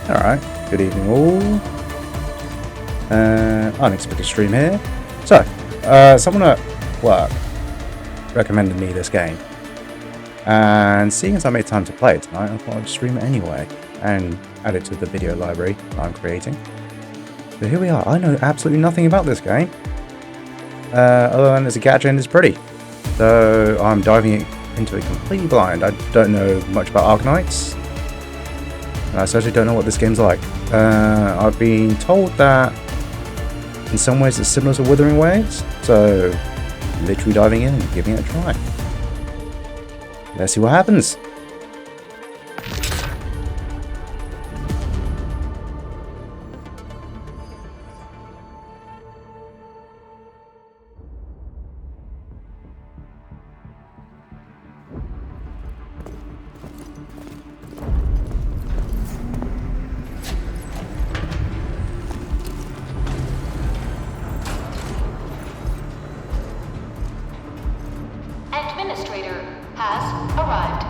Alright, good evening all. Unexpected stream here. So, someone at work recommended me this game. And seeing as I made time to play it tonight, I thought I'd stream it anyway. And add it to the video library that I'm creating. So here we are. I know absolutely nothing about this game. Other than it's a gacha and it's pretty. So I'm diving into it completely blind. I don't know much about Arknights. I certainly don't know what this game's like. I've been told that in some ways it's similar to Wuthering Waves, so literally diving in and giving it a try. Let's see what happens. Administrator has arrived.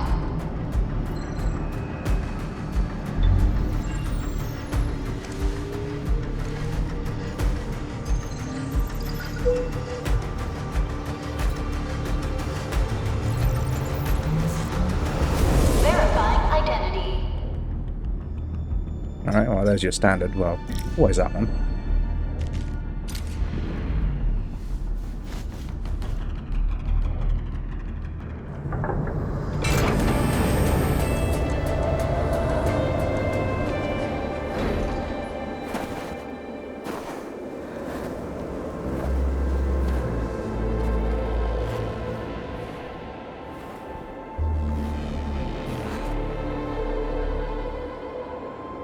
Verifying identity. Alright, well there's your standard. Well, what is that one?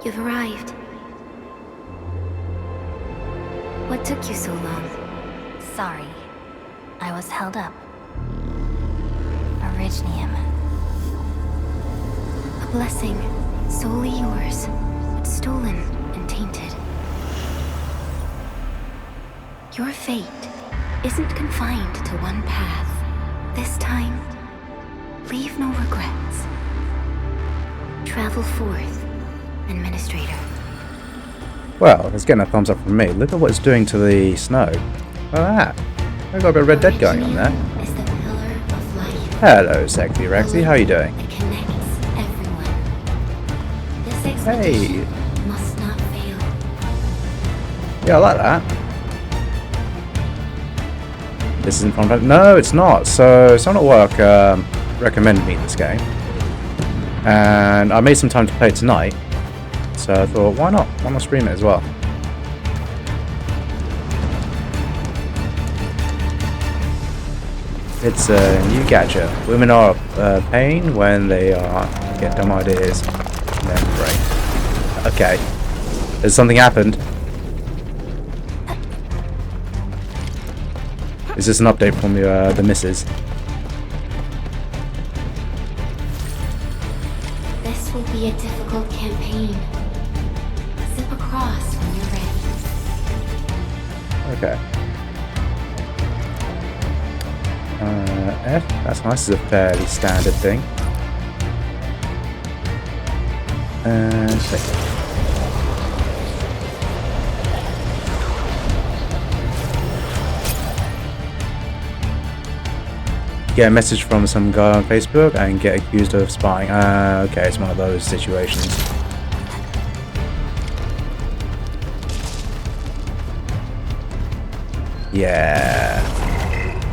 You've arrived. What took you so long? Sorry. I was held up. Originium. A blessing, solely yours, but stolen and tainted. Your fate isn't confined to one path. This time, leave no regrets. Travel forth, Administrator. Well, it's getting a thumbs up from me. Look at what it's doing to the snow. Look at that. I've got a bit of Red Dead going on there. Is the pillar of life. Hello, Sexy Rexy. How are you doing? It connects everyone. This Hey. expedition must not fail. Yeah, I like that. This isn't fun. No, it's not. So, someone at work recommended me this game. And I made some time to play it tonight. So I thought, why not? Why not stream it as well? It's a new gacha. Women are pain when they get dumb ideas and then break. Okay. There's something happened. Is this an update from the missus? This will be a difficult campaign. Zip across when you're ready. Okay. F. That's nice. This is a fairly standard thing. And click. Get a message from some guy on Facebook and get accused of spying. Okay, it's one of those situations. Yeah.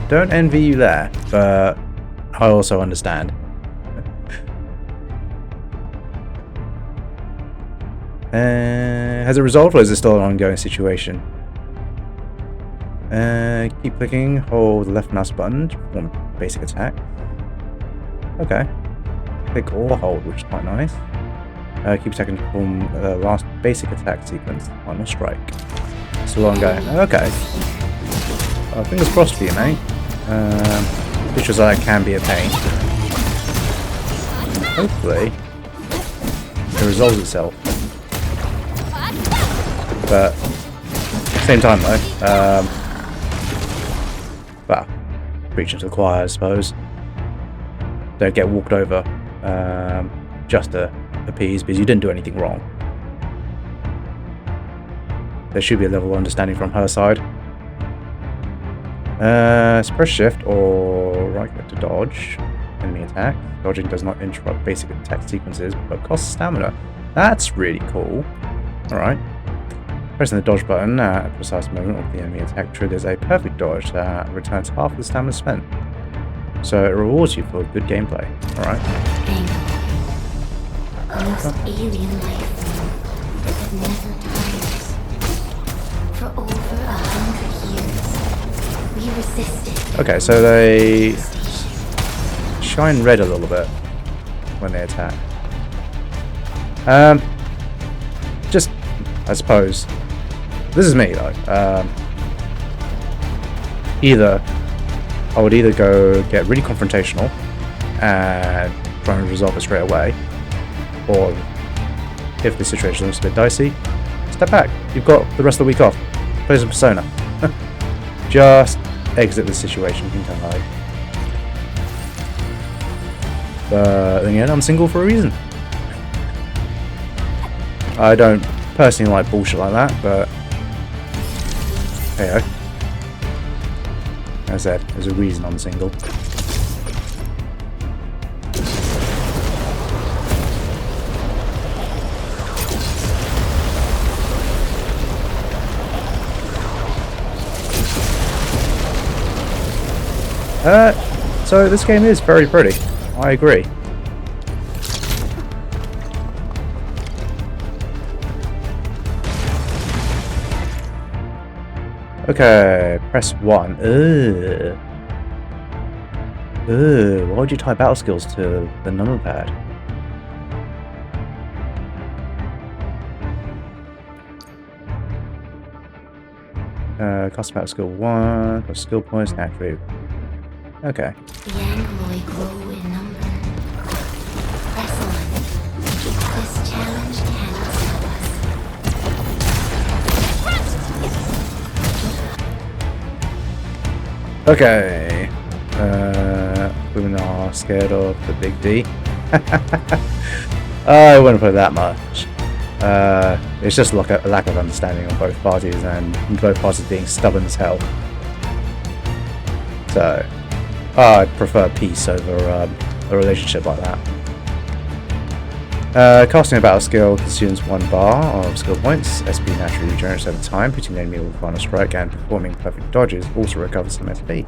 Don't envy you there, but I also understand. Has it resolved or is it still an ongoing situation? Keep clicking, hold the left mouse button to perform basic attack. Okay. Click or hold, which is quite nice. Keep attacking to perform the last basic attack sequence, final strike. Still ongoing. Okay. Fingers crossed for you, mate. Pictures like that can be a pain. And hopefully, it resolves itself. But, at the same time though, well, preaching to the choir, I suppose. Don't get walked over just to appease because you didn't do anything wrong. there should be a level of understanding from her side. Press shift or right click to dodge enemy attack. Dodging does not interrupt basic attack sequences, but costs stamina. That's really cool. Alright. Pressing the dodge button at a precise moment of the enemy attack triggers a perfect dodge that returns half the stamina spent. So it rewards you for good gameplay. Alright. A most alien life form that never tires. For over 100 years, we resisted. Okay, so they shine red a little bit when they attack. Just, I suppose, this is me though. I would either go get really confrontational and try and resolve it straight away, or if the situation looks a bit dicey, step back. You've got the rest of the week off. Play some Persona. Just exit the situation entirely. But then again, I'm single for a reason. I don't personally like bullshit like that, but hey, as I said, there's a reason I'm single. So this game is very pretty. I agree. Okay, press 1. Why would you tie battle skills to the number pad? Custom battle skill 1, plus skill points, activate. Okay. The Angloy grow in number. Press on. This challenge cannot stop us. Okay. Women are scared of the big D. I wouldn't put it that much. It's just like a lack of understanding on both parties, and both parties being stubborn as hell. So, I'd prefer peace over a relationship like that. Casting a battle skill consumes 1 bar of skill points. SP naturally regenerates over time, putting the enemy with final strike, and performing perfect dodges also recovers some SP.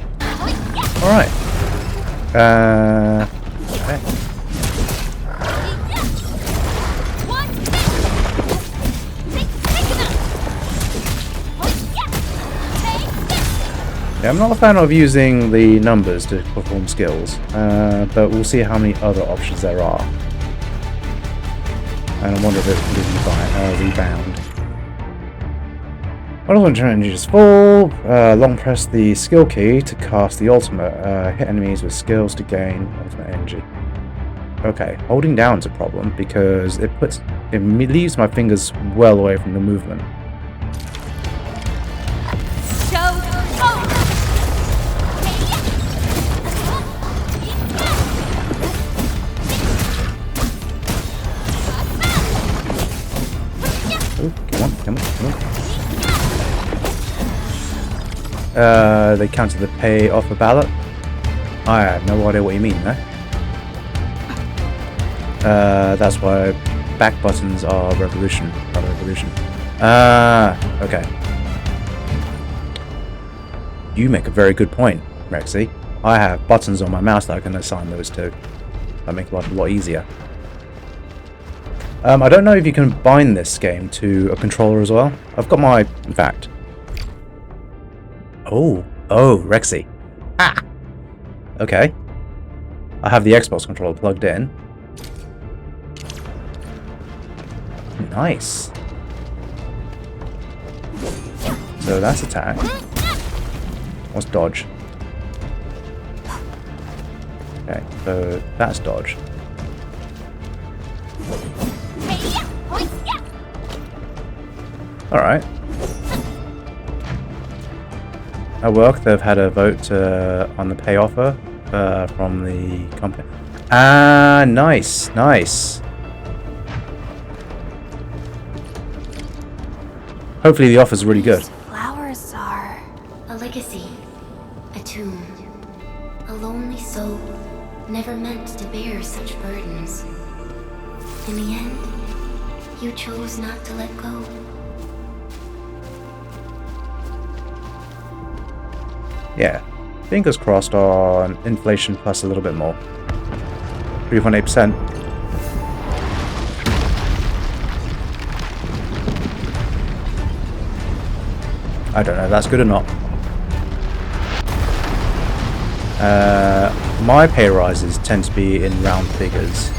Alright. Okay. Yeah, I'm not a fan of using the numbers to perform skills, but we'll see how many other options there are. And I wonder if it can rebound. One of them challenges full. Long press the skill key to cast the ultimate. Hit enemies with skills to gain ultimate energy. Okay, holding down's a problem because it leaves my fingers well away from the movement. Come on. They counted the pay offer ballot. I have no idea what you mean there. That's why back buttons are revolution. Okay. You make a very good point, Rexy. I have buttons on my mouse that I can assign those to. That makes life a lot easier. I don't know if you can bind this game to a controller as well. I've got my... in fact. Oh, Rexy. Ah! Okay. I have the Xbox controller plugged in. Nice. So that's attack. What's dodge? Okay, so that's dodge. Alright. At work, they've had a vote on the pay offer from the company. Ah, nice. Hopefully the offer's really good. These flowers are... A legacy. A tomb. A lonely soul, never meant to bear such burdens. In the end, you chose not to let go. Yeah. Fingers crossed on inflation plus a little bit more. 3.8%. I don't know if that's good or not. My pay rises tend to be in round figures.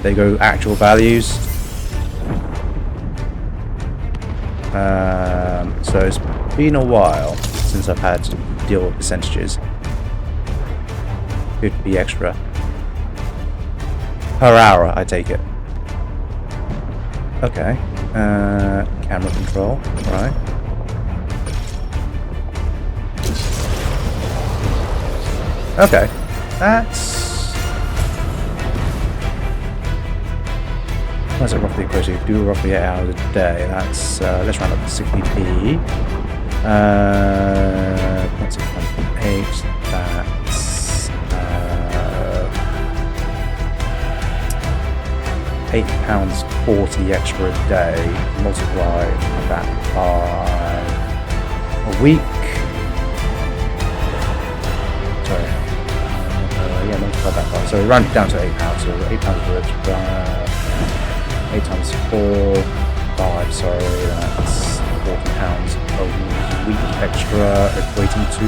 They go actual values. So it's been a while since I've had to deal with percentages. Could be extra. Per hour, I take it. Okay. Camera control, right. Okay. That's... What's it roughly equate to? Do roughly 8 hours a day. That's, let's round up to 60p. 0.618, that's £8.40 extra a day. Multiply that by a week. Sorry. Yeah, multiply that by. So we round it down to £8. So £8 worth. 8 times 4, 5. Sorry, that's £40 a week extra, equating to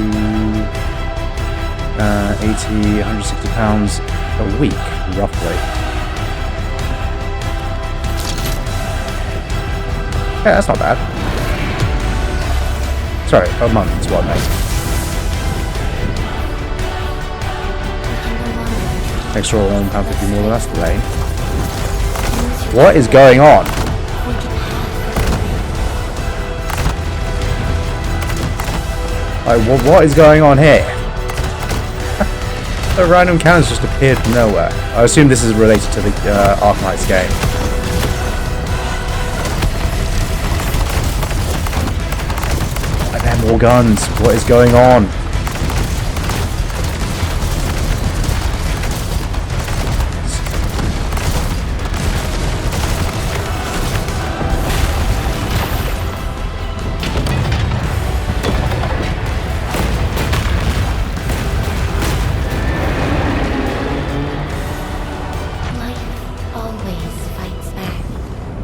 £160 a week, roughly. Yeah, that's not bad. Sorry, a month is what I make. Extra £1.50 more than that's the lane. What is going on? Like, what is going on here? The random cannons just appeared from nowhere. I assume this is related to the Arknights game. And then more guns. What is going on?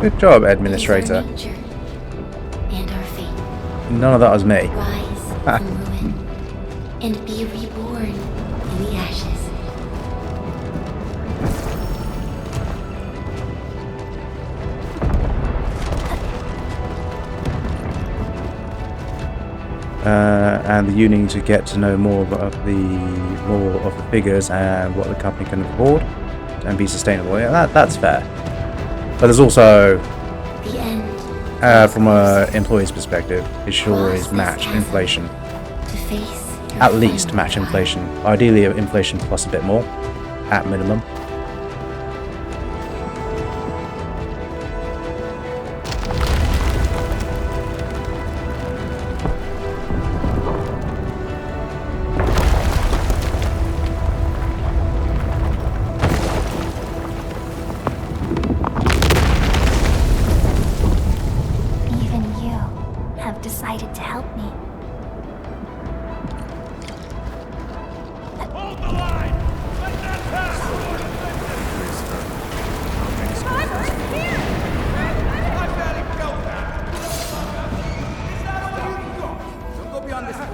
Good job, Administrator. And our fate. None of that was me. Rise from ruin and be reborn in the ashes. And the Union to get to know more of the figures and what the company can afford and be sustainable. Yeah, that's fair. But there's also, The end. from an employee's perspective, it should always match inflation. To face your At least final match trial. inflation. Ideally, inflation plus a bit more, at minimum. Even you have decided to help me. Hold the line! Let that pass!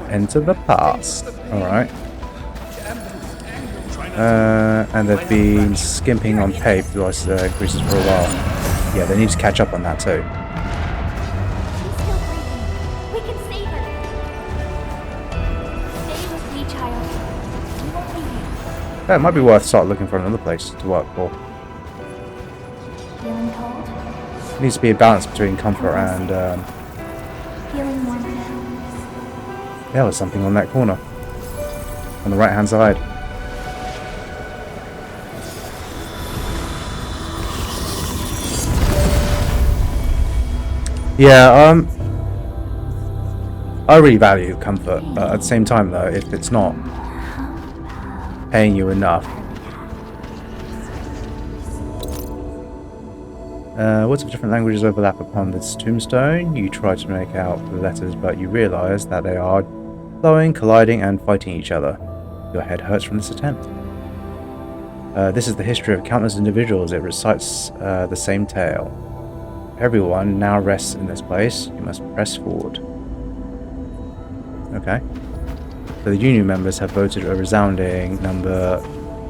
Enter the pass. Alright. And they've been skimping on pay price increases for a while. Yeah, they need to catch up on that too. She's still breathing. We can save her. Stay with me, child. We won't leave you. Yeah, it might be worth start looking for another place to work for. Feeling cold? It needs to be a balance between comfort and Feeling warmer now? there was something on that corner. On the right hand side. Yeah, I really value comfort, but at the same time though, if it's not paying you enough. Words of different languages overlap upon this tombstone. You try to make out the letters, but you realise that they are flowing, colliding, and fighting each other. Your head hurts from this attempt. This is the history of countless individuals. It recites the same tale. Everyone now rests in this place. You must press forward. Okay. So the union members have voted a resounding number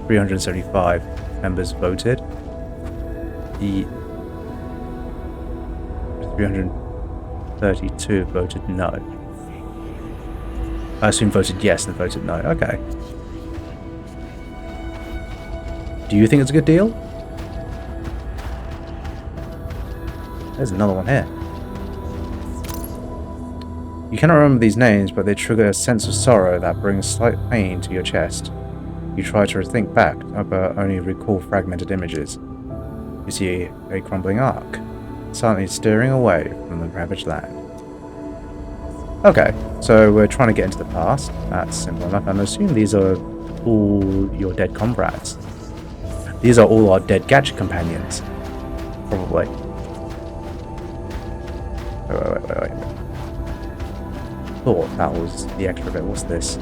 375 members voted. The 332 voted no. I assume voted yes and voted no. Okay. Do you think it's a good deal? There's another one here. You cannot remember these names, but they trigger a sense of sorrow that brings slight pain to your chest. You try to think back, but only recall fragmented images. You see a crumbling ark, silently steering away from the ravaged land. Okay, so we're trying to get into the past. That's simple enough, and I assume these are all your dead comrades. These are all our dead gacha companions. Probably. Wait. Thought that was the extra bit. What's this?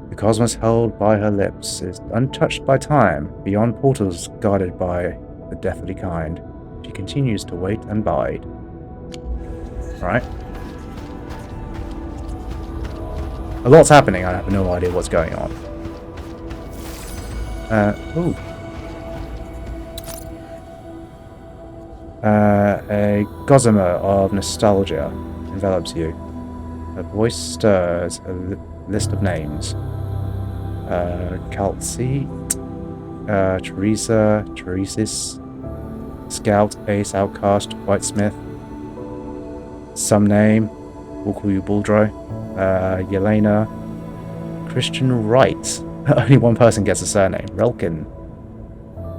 The cosmos held by her lips is untouched by time, beyond portals guarded by the deathly kind. She continues to wait and bide. Right. A lot's happening, I have no idea what's going on. Ooh. A gossamer of nostalgia envelops you. A voice stirs a list of names. Calci, Teresa, Teresis, Scout, Ace, Outcast, Whitesmith, some name, we'll call you Buldro, Yelena, Christian Wright. Only one person gets a surname, Relkin.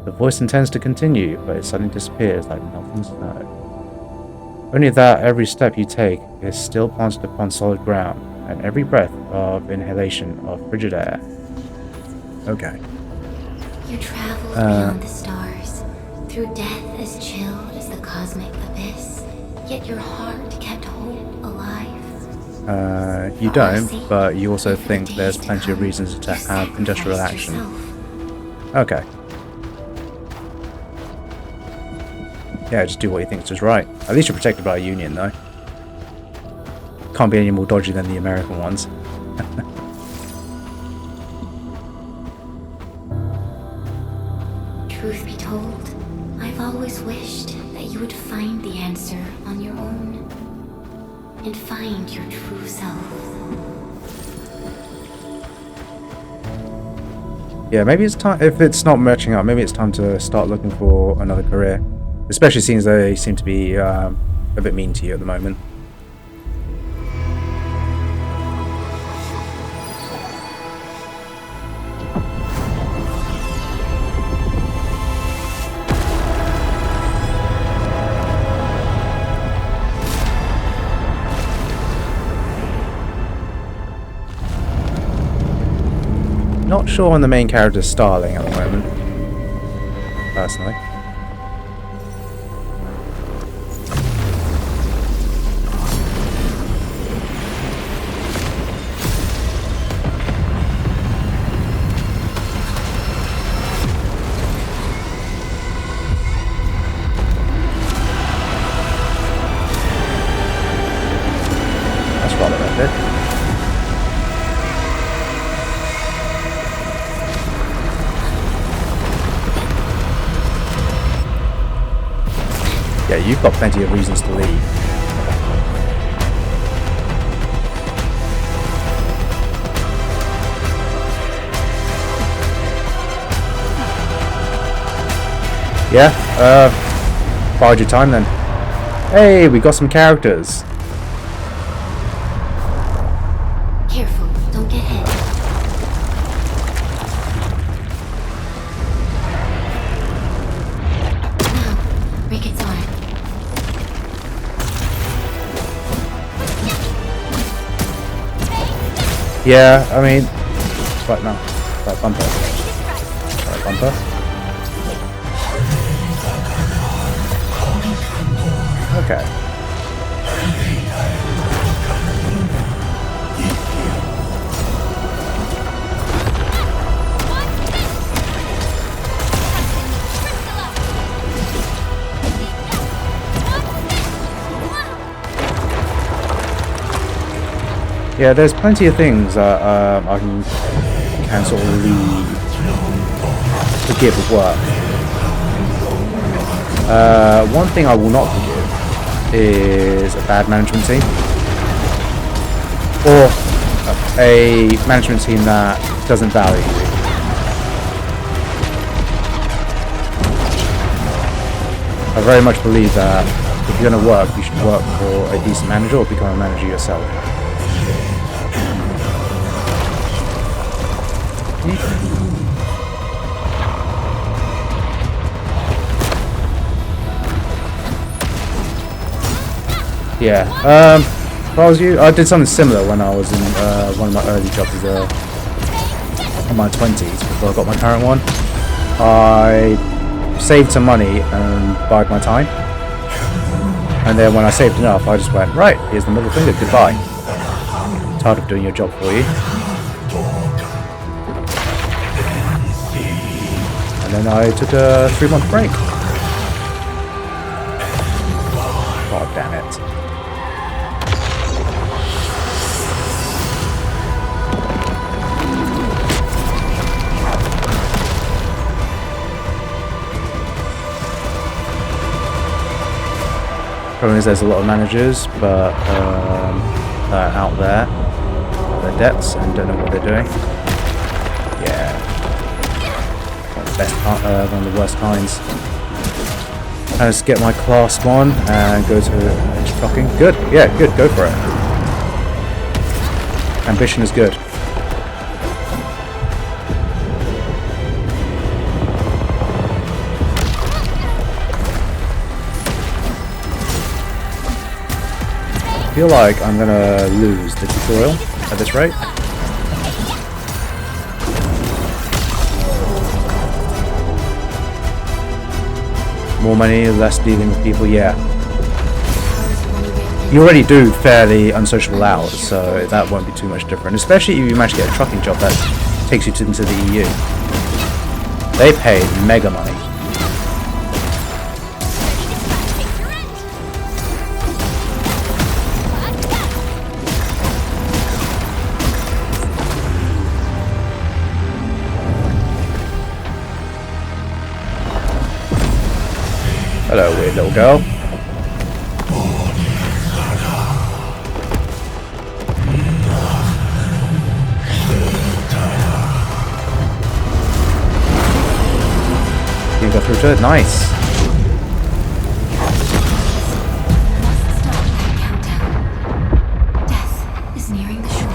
The voice intends to continue, but it suddenly disappears like melting snow. Only that every step you take is still planted upon solid ground, and every breath of inhalation of frigid air. Okay. You traveled beyond the stars, through death as chill as the cosmic abyss, yet your heart kept hope alive. You don't, but you also think there's plenty of reasons to have industrial action. Okay. Yeah, just do what you think is right. At least you're protected by a union, though. Can't be any more dodgy than the American ones. Truth be told, I've always wished that you would find the answer on your own. And find your true self. Yeah, maybe it's time, if it's not matching up, maybe it's time to start looking for another career. Especially since they seem to be a bit mean to you at the moment. Not sure on the main character's styling at the moment, personally. That's rather epic. Yeah, you've got plenty of reasons to leave. Yeah, bide your time then. Hey, we got some characters. Careful, don't get hit. Now, Yeah, I mean, right now, right bumper, right bumper. Okay. Yeah, there's plenty of things that I can sort of forgive with work. One thing I will not forgive is a bad management team. Or a management team that doesn't value you. I very much believe that if you're going to work, you should work for a decent manager or become a manager yourself. Yeah, if I was you, I did something similar when I was in one of my early jobs in my 20s before I got my current one. I saved some money and bided my time. And then when I saved enough, I just went, right, here's the middle finger, goodbye. Tired of doing your job for you. And then I took a 3-month break. God damn it. Problem is there's a lot of managers, but out there at their depths and don't know what they're doing. Yeah. One of the worst kinds. I just get my class 1 and go to edge blocking. Good, yeah, good, go for it. Ambition is good. I feel like I'm gonna lose the tutorial at this rate. More money, less dealing with people, yeah. You already do fairly unsociable hours, so that won't be too much different. Especially if you manage to get a trucking job that takes you into the EU. They pay mega money. Hello, weird little girl. You go through to it? Nice. Death is nearing the shore.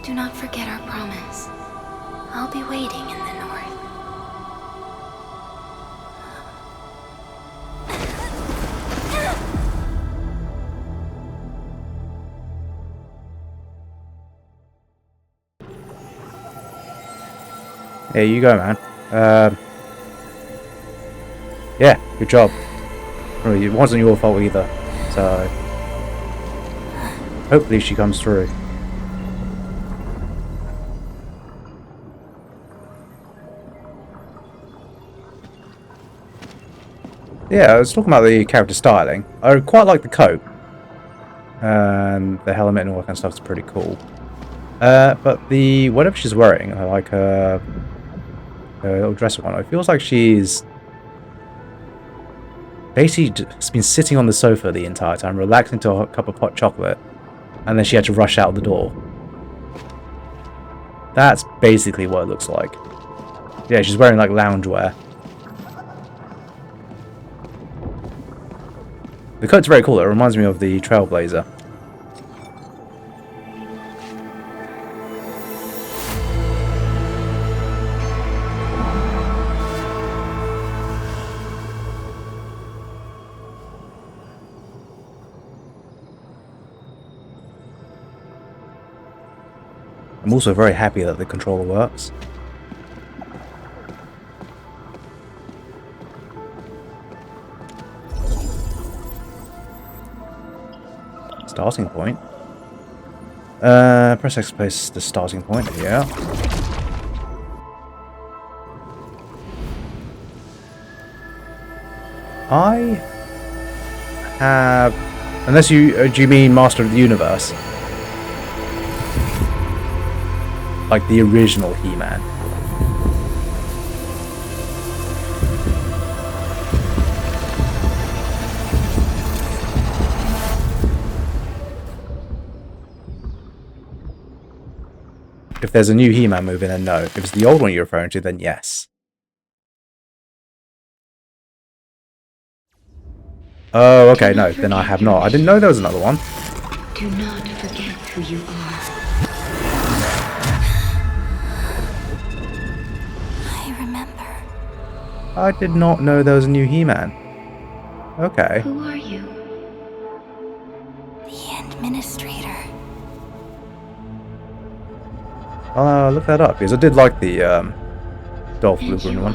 Do not forget our promise. I'll be waiting in the north. There you go, man. Yeah, good job. It wasn't your fault either, so hopefully she comes through. Yeah, I was talking about the character styling. I quite like the coat. And the helmet and all that kind of stuff is pretty cool. But the whatever she's wearing, like her little dress one, it feels like she's basically just been sitting on the sofa the entire time, relaxing to a cup of hot chocolate, and then she had to rush out the door. That's basically what it looks like. Yeah, she's wearing like loungewear. The coat's very cool. It reminds me of the Trailblazer. I'm also very happy that the controller works. Starting point. Press X to place the starting point. Yeah. I have, unless you do you mean Master of the Universe? Like the original He-Man. If there's a new He-Man movie, then no. If it's the old one you're referring to, then yes. Oh, okay, no, then I have not. I didn't know there was another one. Do not forget who you are. I remember. I did not know there was a new He-Man. Okay. Who are you? The Administrator. I'll look that up, because I did like the Dolph Lundgren one.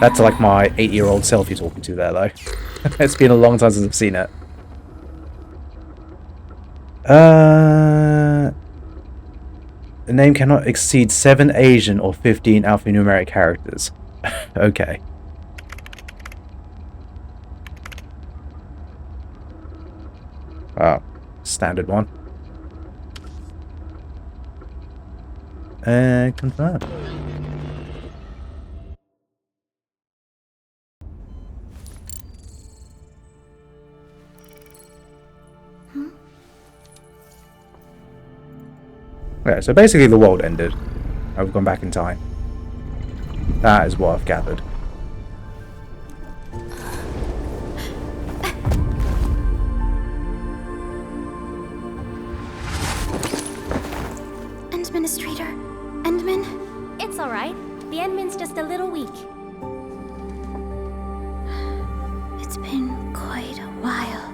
That's like my 8-year-old self you're talking to there, though. It's been a long time since I've seen it. The name cannot exceed 7 Asian or 15 alphanumeric characters. Okay. Oh, standard one. And confirm. Yeah, so basically the world ended. I've gone back in time. That is what I've gathered. Administrator, Endman? It's alright. The Endman's just a little weak. It's been quite a while.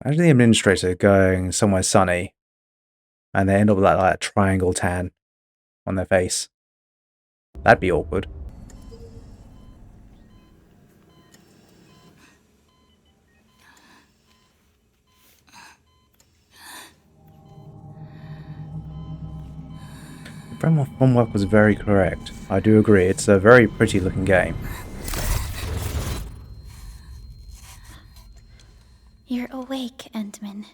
Imagine the administrator going somewhere sunny and they end up with that triangle tan on their face. That'd be awkward. The framework homework was very correct. I do agree, it's a very pretty looking game. You're awake, Endman.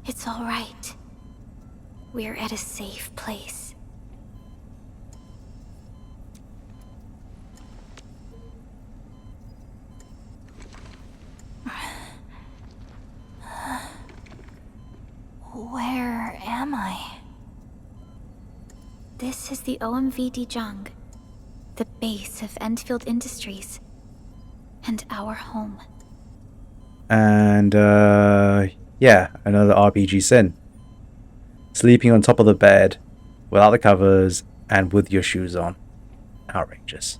It's all right. We're at a safe place. Where am I? This is the OMV Jung, the base of Enfield Industries, and our home. And, yeah, another RPG sin. Sleeping on top of the bed, without the covers, and with your shoes on. Outrageous.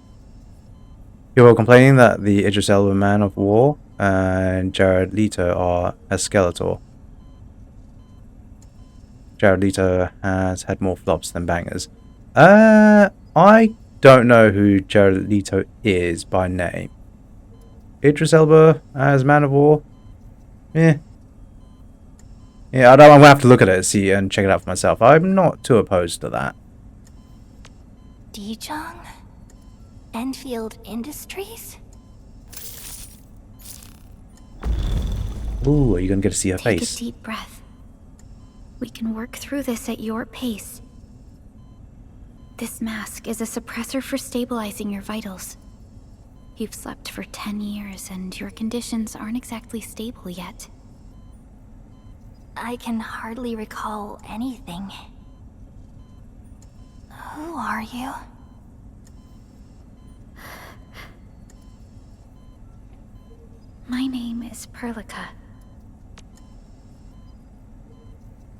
People are complaining that the Idris Elba Man of War and Jared Leto are a Skeletor. Jared Leto has had more flops than bangers. I don't know who Jared Leto is by name. Idris Elba as Man of War? Yeah. Yeah, I'm gonna have to look at it, see, and check it out for myself. I'm not too opposed to that. Dijong? Enfield Industries? Ooh, are you gonna get to see her Take face? a deep breath. We can work through this at your pace. This mask is a suppressor for stabilizing your vitals. You've slept for 10 years and your conditions aren't exactly stable yet. I can hardly recall anything. Who are you? My name is Perlica.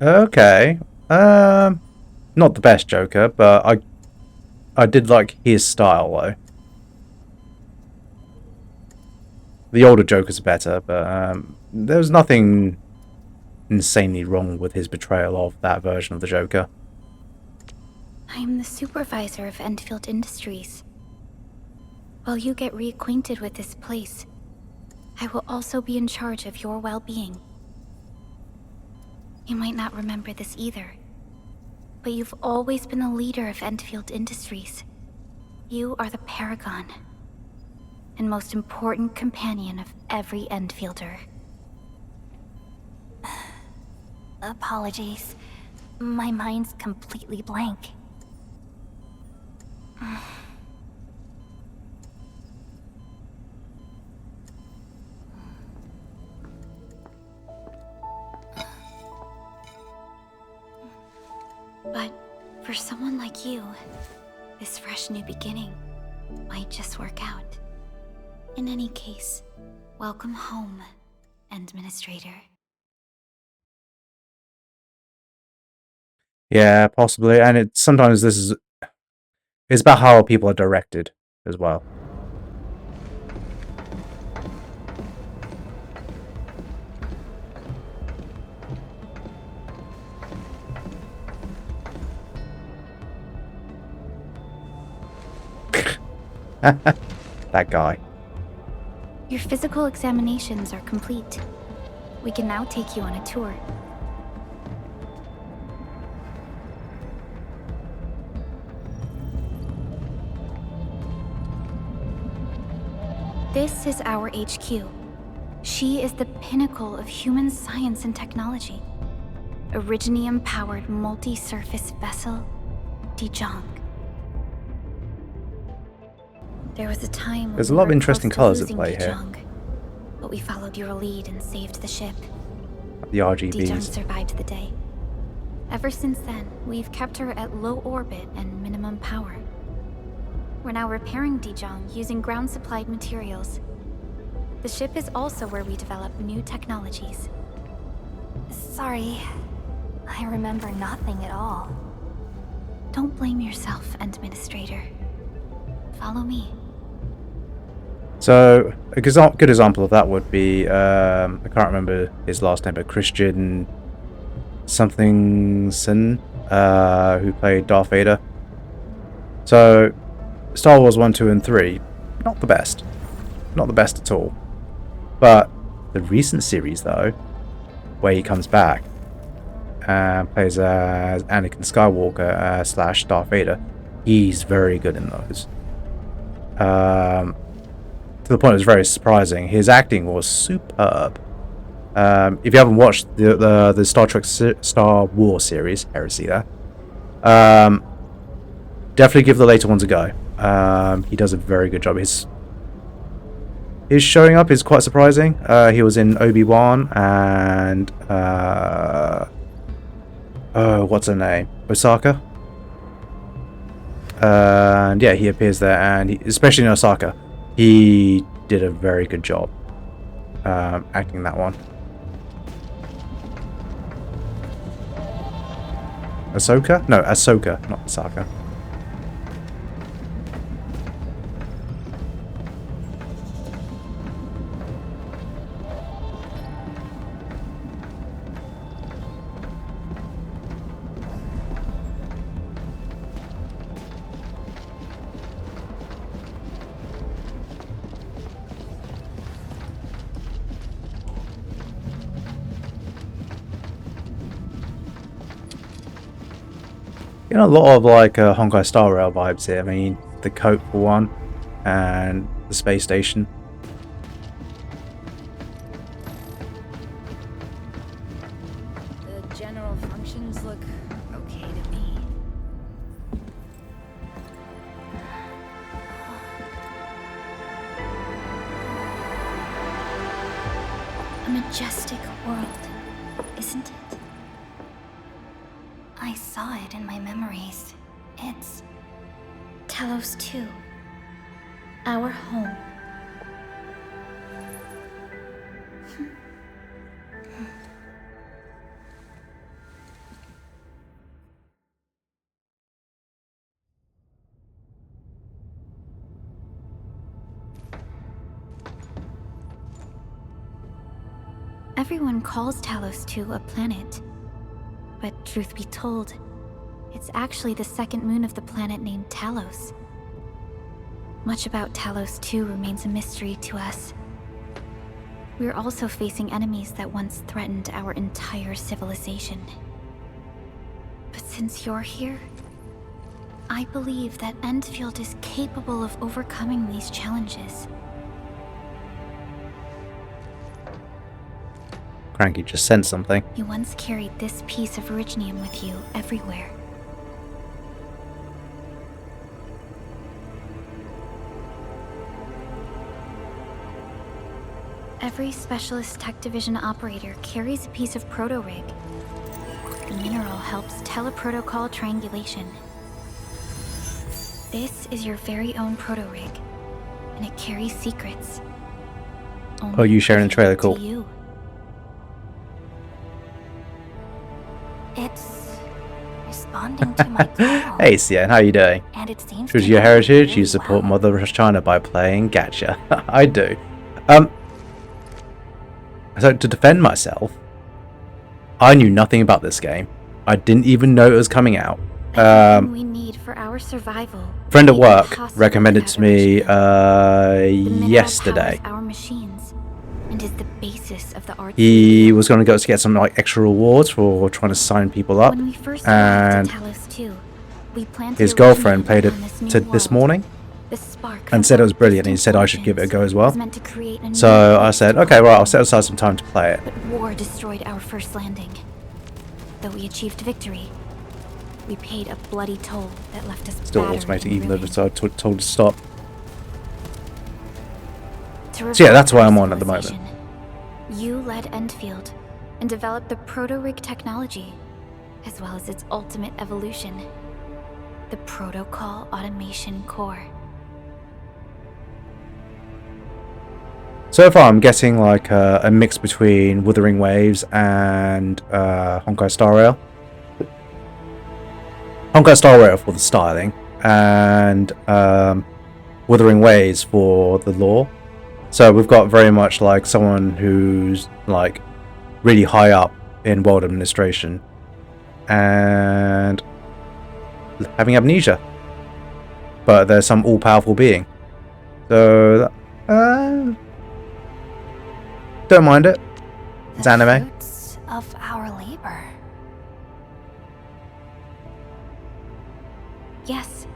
Okay. Not the best Joker, but I did like his style though. The older Jokers are better, but there was nothing insanely wrong with his portrayal of that version of the Joker. I'm the supervisor of Enfield Industries. While you get reacquainted with this place, I will also be in charge of your well-being. You might not remember this either, but you've always been the leader of Enfield Industries. You are the paragon and most important companion of every Enfielder. Apologies. My mind's completely blank. But for someone like you, this fresh new beginning might just work out. In any case, welcome home, Administrator. Yeah, possibly, and sometimes it's about how people are directed as well. That guy. Your physical examinations are complete. We can now take you on a tour. This is our HQ. She is the pinnacle of human science and technology. Originium-powered multi-surface vessel, Dijong. There was a time when There's a we lot of were interesting close to colours at losing play here. Dijong, but we followed your lead and saved the ship. The Dijong RGBs. survived the day. Ever since then, we've kept her at low orbit and minimum power. We're now repairing Dijong using ground-supplied materials. The ship is also where we develop new technologies. Sorry. I remember nothing at all. Don't blame yourself, Administrator. Follow me. So, a good example of that would be, I can't remember his last name, but Christian somethingson, who played Darth Vader. So, Star Wars 1, 2, and 3, not the best. Not the best at all. But the recent series, though, where he comes back and plays as Anakin Skywalker slash Darth Vader, he's very good in those. To the point it was very surprising. His acting was superb. If you haven't watched the Star Trek Star Wars series, Heresy there, definitely give the later ones a go. He does a very good job. His showing up is quite surprising. He was in Obi-Wan and what's her name? Osaka. And yeah, he appears there, and especially in Osaka, he did a very good job acting that one. Ahsoka? No, Ahsoka, not Osaka. You know, a lot of like Honkai Star Rail vibes here. I mean, the coat for one, and the space station. general functions look okay to me. A majestic world, isn't it? I saw it in my memories. It's Talos-II. Our home. Everyone calls Talos-II a planet. But truth be told, it's actually the second moon of the planet named Talos. Much about Talos-II remains a mystery to us. We're also facing enemies that once threatened our entire civilization. But since you're here, I believe that Enfield is capable of overcoming these challenges. Cranky just sent something. You once carried this piece of Originium with you everywhere. Every Specialist Tech Division operator carries a piece of proto-rig. The mineral helps teleprotocol triangulation. This is your very own proto-rig, and it carries secrets. Oh, you sharing the trailer, to cool. you. It's responding to my call. Hey, Cian, how you doing? And it seems True to to your work heritage, really you support well. Mother China by playing gacha. I do. So to defend myself, I knew nothing about this game. I didn't even know it was coming out. Everything we need for our survival. Friend at made it work possible recommended without to me Originium. The mineral yesterday. powers our machines and is the basis of the art. He was going to go to get some like extra rewards for trying to sign people up, When we first and arrived at Talos-II, we planted his girlfriend Originium played it on this new this world. morning The spark and from said it was our brilliant, and he distant said I should give it a go as well. was meant to create a new So I place said, to okay, right, I'll live. set aside some time to play it. But war destroyed our first landing. Though we achieved victory, we paid a bloody toll that left us Still battered automating, and even though ruined. it's told to stop. To So yeah, that's revive why our I'm on at the moment. civilization, you led Enfield and developed the proto-rig technology, as well as its ultimate evolution, the Protocol Automation Core. So far, I'm getting like a mix between Wuthering Waves and Honkai Star Rail. Honkai Star Rail for the styling, and Wuthering Waves for the lore. So we've got very much like someone who's like really high up in world administration and having amnesia, but there's some all-powerful being. So don't mind it. It's The anime. fruits of our labor. Yes.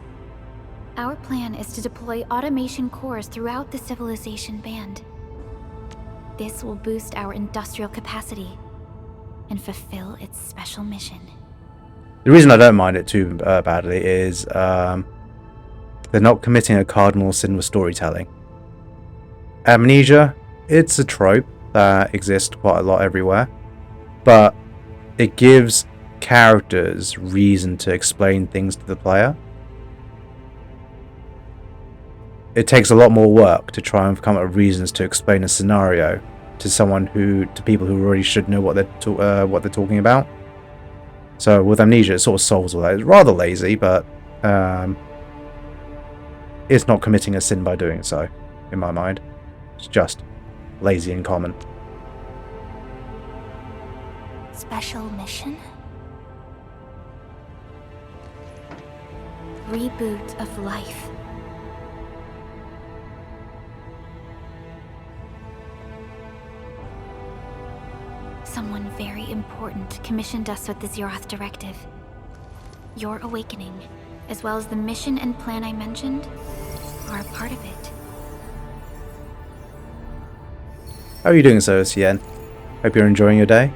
Our plan is to deploy automation cores throughout the civilization band. This will boost our industrial capacity and fulfill its special mission. The reason I don't mind it too badly is they're not committing a cardinal sin with storytelling. Amnesia, it's a trope that exists quite a lot everywhere, but it gives characters reason to explain things to the player. It takes a lot more work to try and come up with reasons to explain a scenario to people who already should know what they're talking about. So with Amnesia, it sort of solves all that. It's rather lazy, but it's not committing a sin by doing so, in my mind. It's just lazy and common. Special mission? Reboot of life. Someone very important commissioned us with the Zeroth Directive. Your awakening, as well as the mission and plan I mentioned, are a part of it. How are you doing, so Cien? Hope you're enjoying your day.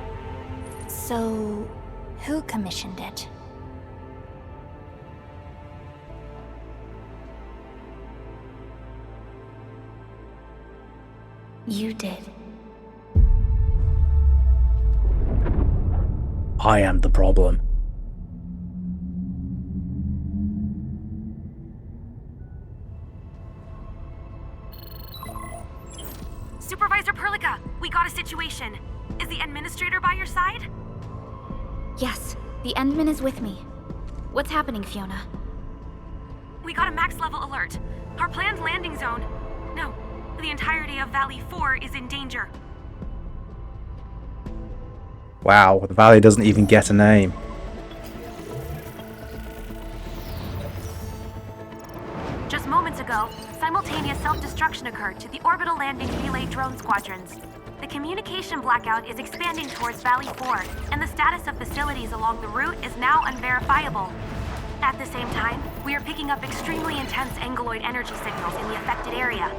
So, commissioned it? You did. I am the problem. Supervisor Perlica, we got a situation. Is the administrator by your side? Yes, the Endman is with me. What's happening, Fiona? We got a max level alert. Our planned landing zone. No, the entirety of Valley 4 is in danger. Wow, the valley doesn't even get a name. Just moments ago, simultaneous self-destruction occurred to the orbital landing relay drone squadrons. The communication blackout is expanding towards Valley 4, and the status of facilities along the route is now unverifiable. At the same time, we are picking up extremely intense angeloid energy signals in the affected area.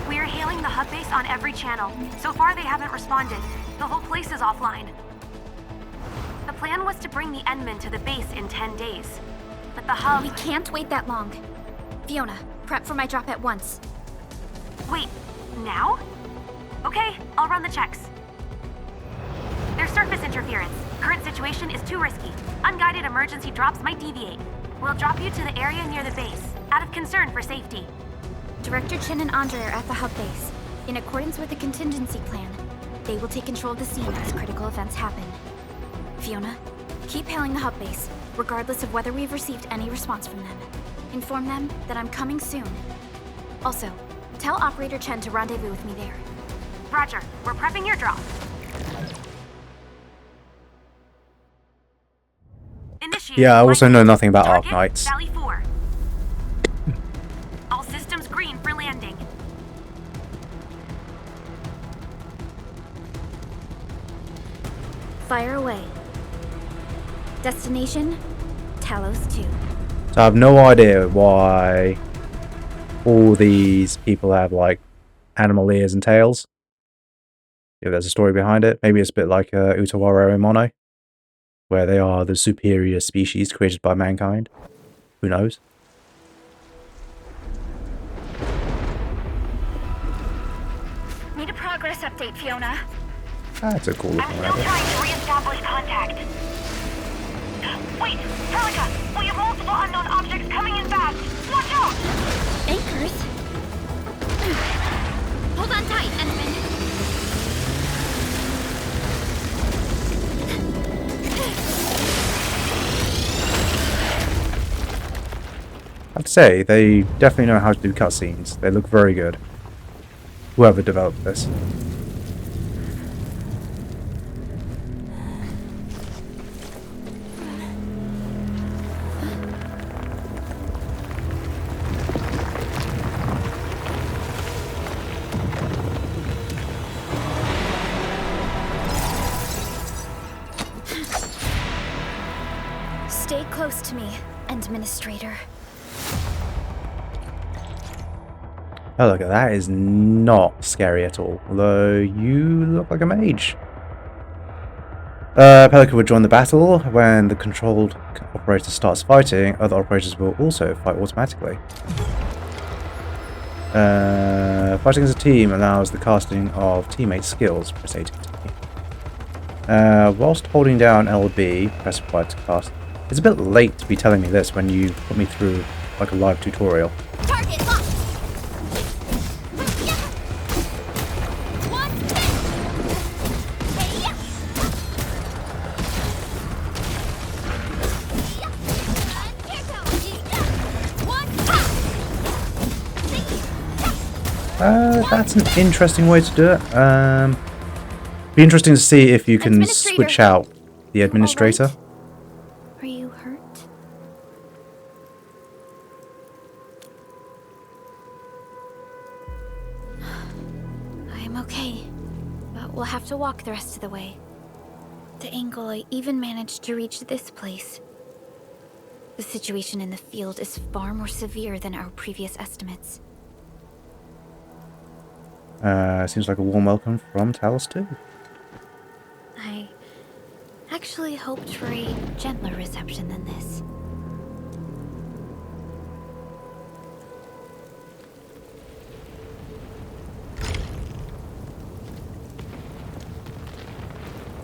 We are hailing the hub base on every channel. So far, they haven't responded. The whole place is offline. The plan was to bring the Endman to the base in 10 days. But the hub... We can't wait that long. Fiona, prep for my drop at once. Wait, now? Okay, I'll run the checks. There's surface interference. Current situation is too risky. Unguided emergency drops might deviate. We'll drop you to the area near the base, out of concern for safety. Director Chen and Andre are at the hub base. In accordance with the contingency plan, they will take control of the scene as critical events happen. Fiona, keep hailing the hub base, regardless of whether we've received any response from them. Inform them that I'm coming soon. Also, tell Operator Chen to rendezvous with me there. Roger, we're prepping your drop. Initiate Yeah, I also know nothing about Target, Arknights. Valley 4. All systems green for landing. Fire away. Destination, Talos-II. So I have no idea why all these people have like animal ears and tails. If there's a story behind it, maybe it's a bit like Utawara and Mono, where they are the superior species created by mankind. Who knows? Need a progress update, Fiona. That's a cool I'm looking still rabbit. trying to re-establish contact. Wait, Perlica, we have multiple unknown objects coming in fast. Watch out! Anchors? Hold on tight, Endman. I have to say, they definitely know how to do cutscenes. They look very good. Whoever developed this. Stay close to me, Administrator. Oh, look, that is not scary at all. Although, you look like a mage. Pelican would join the battle. When the controlled operator starts fighting, other operators will also fight automatically. Fighting as a team allows the casting of teammate skills. Press A to continue. Whilst holding down LB, press Y to cast. It's a bit late to be telling me this when you put me through like a live tutorial. Target locked! That's an interesting way to do it. Be interesting to see if you can switch out the administrator. Are you hurt? I'm okay, but we'll have to walk the rest of the way. The Angeloid even managed to reach this place. The situation in the field is far more severe than our previous estimates. Seems like a warm welcome from Talos-II. I actually hoped for a gentler reception than this.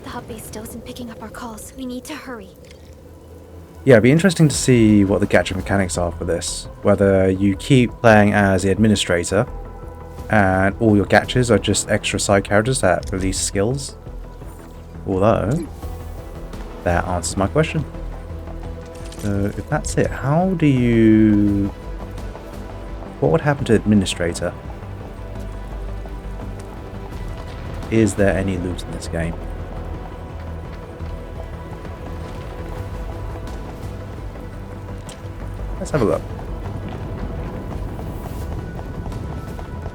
The hub base still isn't picking up our calls. We need to hurry. Yeah, it'd be interesting to see what the gacha mechanics are for this. Whether you keep playing as the administrator and all your gachas are just extra side characters that release skills. Although, that answers my question. So if that's it, how do you... What would happen to administrator? Is there any loot in this game? Let's have a look.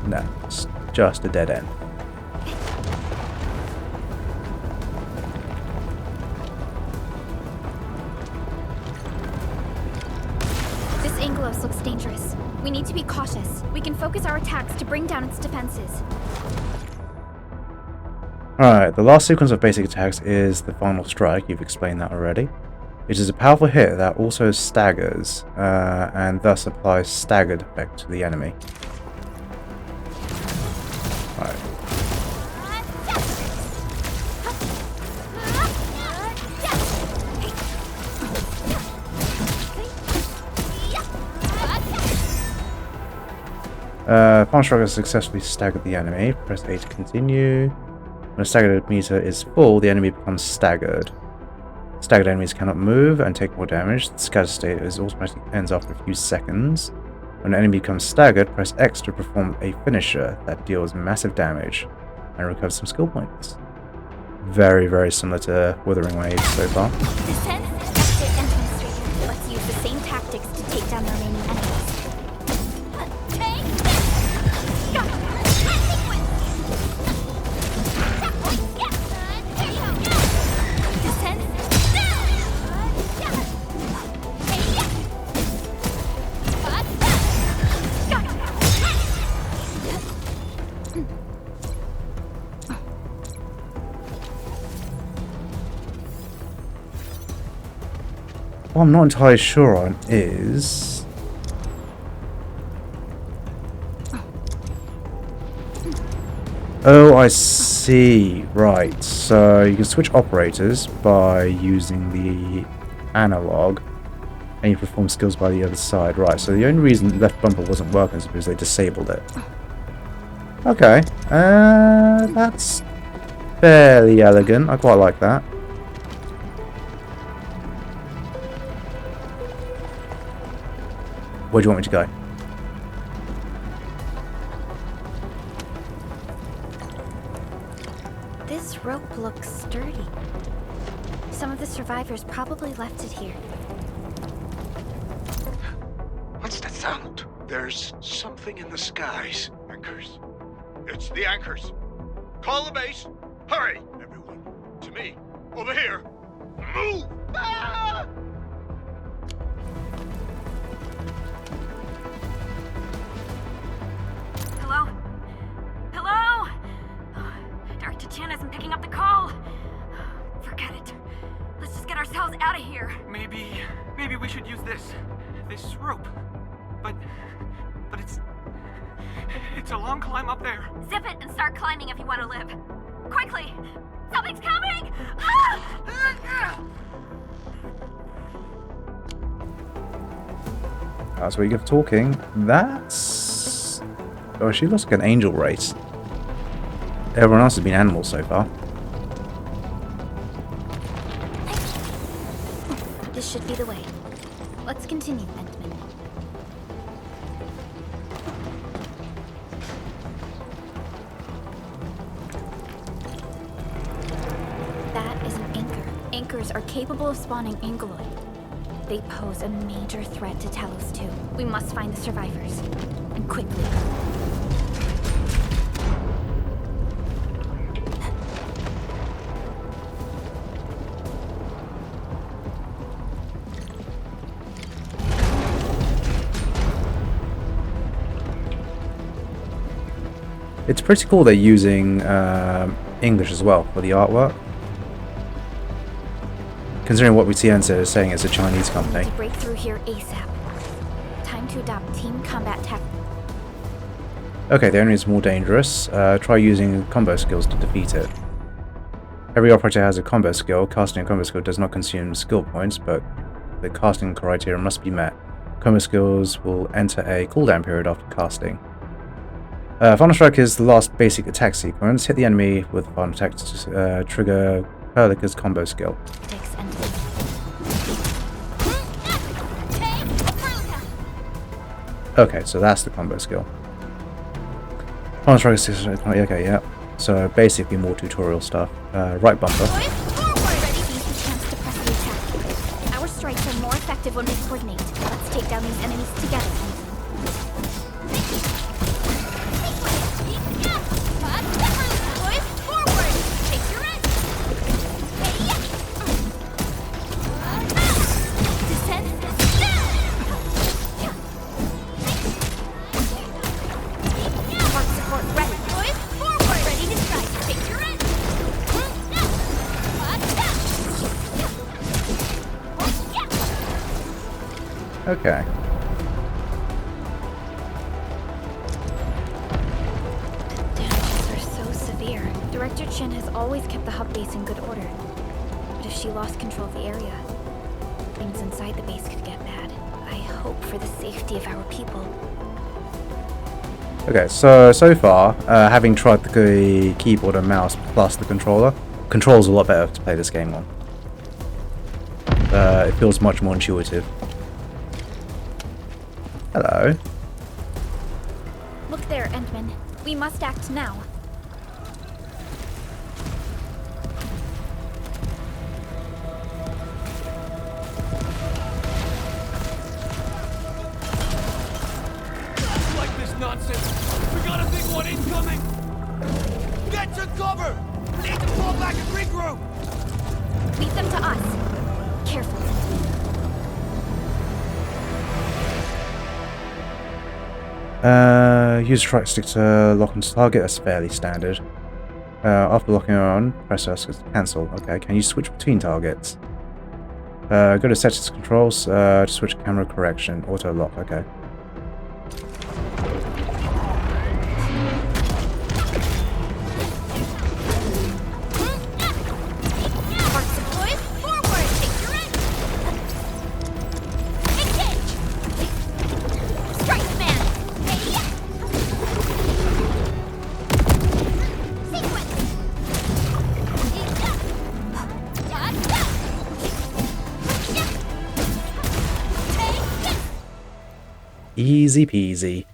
No, it's just a dead end. This Angelos looks dangerous. We need to be cautious. We can focus our attacks to bring down its defenses. Alright, the last sequence of basic attacks is the final strike. You've explained that already. It is a powerful hit that also staggers, and thus applies staggered effect to the enemy. Right. Final strike has successfully staggered the enemy. Press A to continue. When a staggered meter is full, the enemy becomes staggered. Staggered enemies cannot move and take more damage. The scatter state is automatically ends after a few seconds. When an enemy becomes staggered, press X to perform a finisher that deals massive damage and recovers some skill points. Very, very similar to Withering Wave so far. Descend, exit, administrator. Let's use the same tactics to take down the remaining enemies. What I'm not entirely sure on is... Oh, I see. Right. So you can switch operators by using the analog, and you perform skills by the other side. Right. So the only reason left bumper wasn't working is because they disabled it. Okay. That's fairly elegant. I quite like that. Where do you want me to go? This rope looks sturdy. Some of the survivors probably left it here. What's that sound? There's something in the skies. Anchors. It's the anchors. Call the base. Hurry, everyone. To me. Over here. Move! Ah! Hello? Hello? Dark Tachan isn't picking up the call. Forget it. Let's just get ourselves out of here. Maybe we should use this rope. But it's a long climb up there. Zip it and start climbing if you want to live. Quickly! Something's coming! Ah! That's where you get talking. That's... Oh, she looks like an angel race. Everyone else has been animals so far. This should be the way. Let's continue, Entman. That is an anchor. Anchors are capable of spawning angeloid. They pose a major threat to Talos-II. We must find the survivors. And quickly. It's pretty cool they're using English as well for the artwork. considering what we see Enzo is saying it's a Chinese company. To break through here ASAP. Time to adopt team combat tech. Okay, the enemy is more dangerous. Try using combo skills to defeat it. Every operator has a combo skill. Casting a combo skill does not consume skill points, but the casting criteria must be met. Combo skills will enter a cooldown period after casting. Final Strike is the last basic attack sequence. Hit the enemy with Final Attack to trigger Perlica's combo skill. Okay, so that's the combo skill. Final Strike is... Okay, yeah. So basically more tutorial stuff. Right bumper. Our strikes are more effective when we coordinate. Let's take down these enemies together. Okay. Damages are so severe. Director Chin has always kept the hub base in good order. But if she lost control of the area, things inside the base could get bad. I hope for the safety of our people. Okay, so far, having tried the keyboard and mouse plus the controller, controls a lot better to play this game on. It feels much more intuitive. Hello. Look there, Endman. We must act now. Like this nonsense. We got a big one incoming. Get to cover. We need to fall back and regroup. Leave them to us. Careful. Use right stick to lock onto target, that's fairly standard. After locking on, press S to cancel. Okay, can you switch between targets? Go to settings controls, to switch camera correction, auto lock, okay. Easy peasy.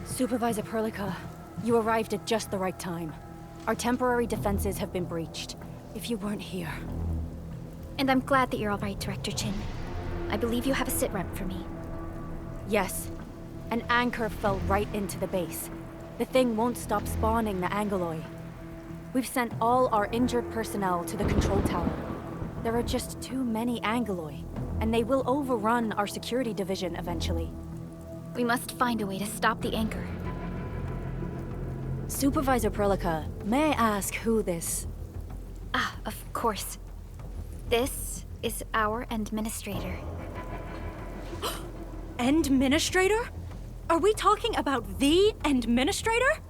Supervisor Perlica, you arrived at just the right time. Our temporary defenses have been breached. If you weren't here... And I'm glad that you're all right, Director Chin. I believe you have a sit-rep for me. Yes. An anchor fell right into the base. The thing won't stop spawning the Angoloi. We've sent all our injured personnel to the control tower. There are just too many Angoloi, and they will overrun our security division eventually. We must find a way to stop the anchor. Supervisor Perlica, may I ask who this... Ah, of course. This is our administrator. Administrator? Are we talking about the administrator?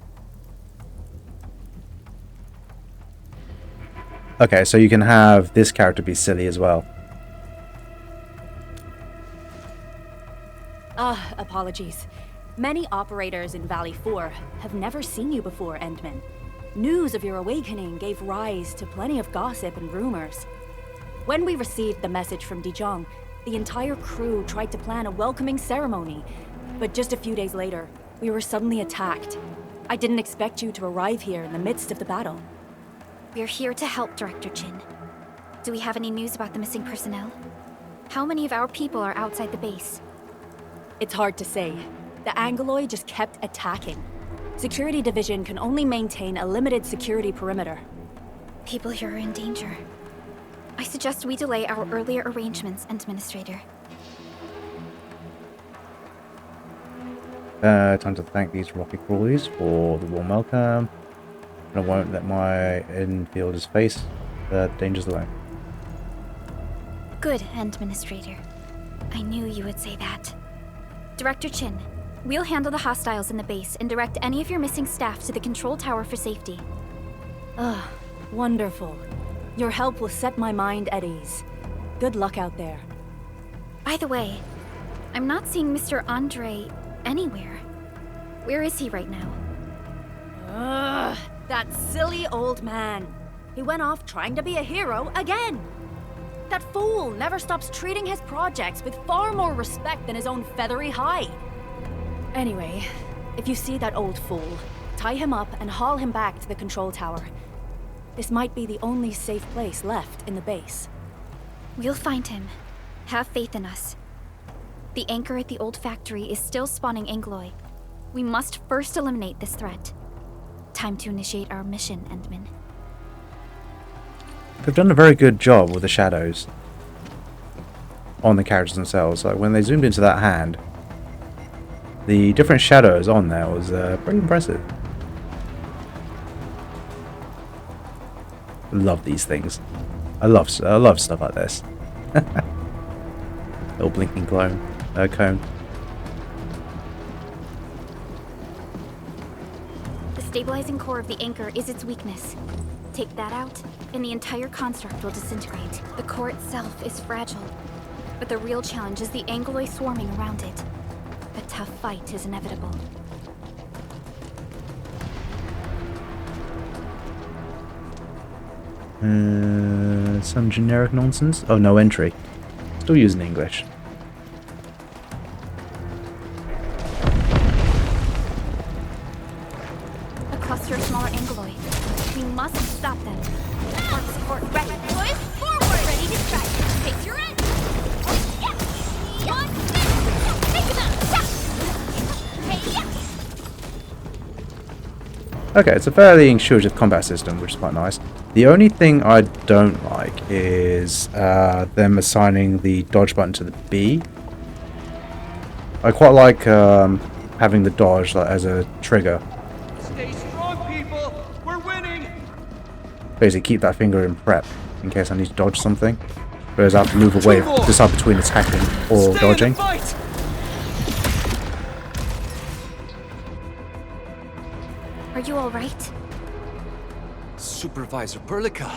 Okay, so you can have this character be silly as well. Apologies. Many operators in Valley 4 have never seen you before, Endman. News of your awakening gave rise to plenty of gossip and rumors. When we received the message from Dijon, the entire crew tried to plan a welcoming ceremony, but just a few days later, we were suddenly attacked. I didn't expect you to arrive here in the midst of the battle. We're here to help, Director Chin. Do we have any news about the missing personnel? How many of our people are outside the base? It's hard to say. The Angoloi just kept attacking. Security Division can only maintain a limited security perimeter. People here are in danger. I suggest we delay our earlier arrangements, Administrator. Time to thank these rocky crawlies for the warm welcome. And I won't let my infielders face the dangers alone. Good, Administrator. I knew you would say that. Director Chin, we'll handle the hostiles in the base and direct any of your missing staff to the control tower for safety. Ugh, wonderful. Your help will set my mind at ease. Good luck out there. By the way, I'm not seeing Mr. Andre anywhere. Where is he right now? Ugh, that silly old man. He went off trying to be a hero again. That fool never stops treating his projects with far more respect than his own feathery hide. Anyway, if you see that old fool, tie him up and haul him back to the control tower. This might be the only safe place left in the base. We'll find him. Have faith in us. The anchor at the old factory is still spawning Angloy. We must first eliminate this threat. Time to initiate our mission, Endman. They've done a very good job with the shadows on the characters themselves. Like when they zoomed into that hand, the different shadows on there was pretty impressive. Love these things. I love stuff like this. Little blinking cone. The stabilizing core of the anchor is its weakness. Take that out, and the entire construct will disintegrate. The core itself is fragile, but the real challenge is the Angloy swarming around it. A tough fight is inevitable. Some generic nonsense. Oh, no entry. Still using English. A cluster of smaller Angloy. We must stop them. Support ready. Boys, forward! Ready to strike. Face your end. One. Take them out. Okay, it's a fairly intuitive combat system, which is quite nice. The only thing I don't like is them assigning the dodge button to the B. I quite like having the dodge as a trigger. Stay strong, people. We're winning. Basically keep that finger in prep in case I need to dodge something. Whereas I have to move away, decide between attacking or Stay dodging. in the fight. Are you alright? Supervisor Perlica.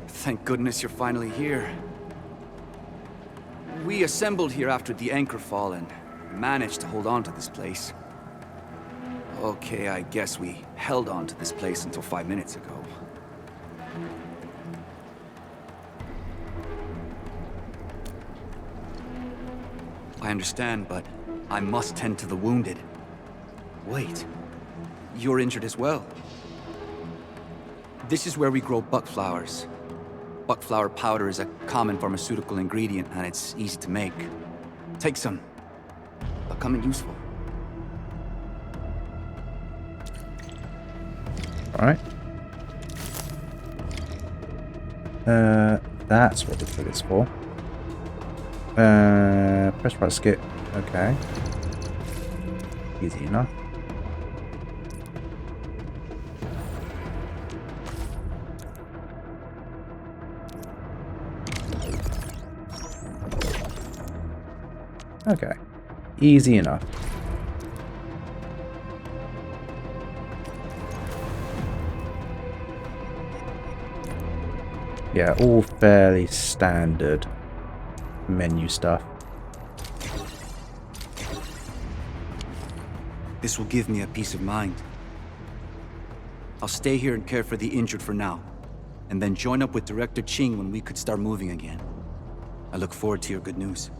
Thank goodness you're finally here. We assembled here after the anchor fall and managed to hold on to this place. Okay, I guess we held on to this place until 5 minutes ago. I understand, but I must tend to the wounded. Wait, you're injured as well. This is where we grow buckflowers. Buckflower powder is a common pharmaceutical ingredient and it's easy to make. Take some. They'll come in useful. Alright. That's what the trigger's for. Press right skip. Okay. Easy enough. Okay. Easy enough. Yeah, all fairly standard menu stuff. This will give me a peace of mind. I'll stay here and care for the injured for now, and then join up with Director Ching when we could start moving again. I look forward to your good news.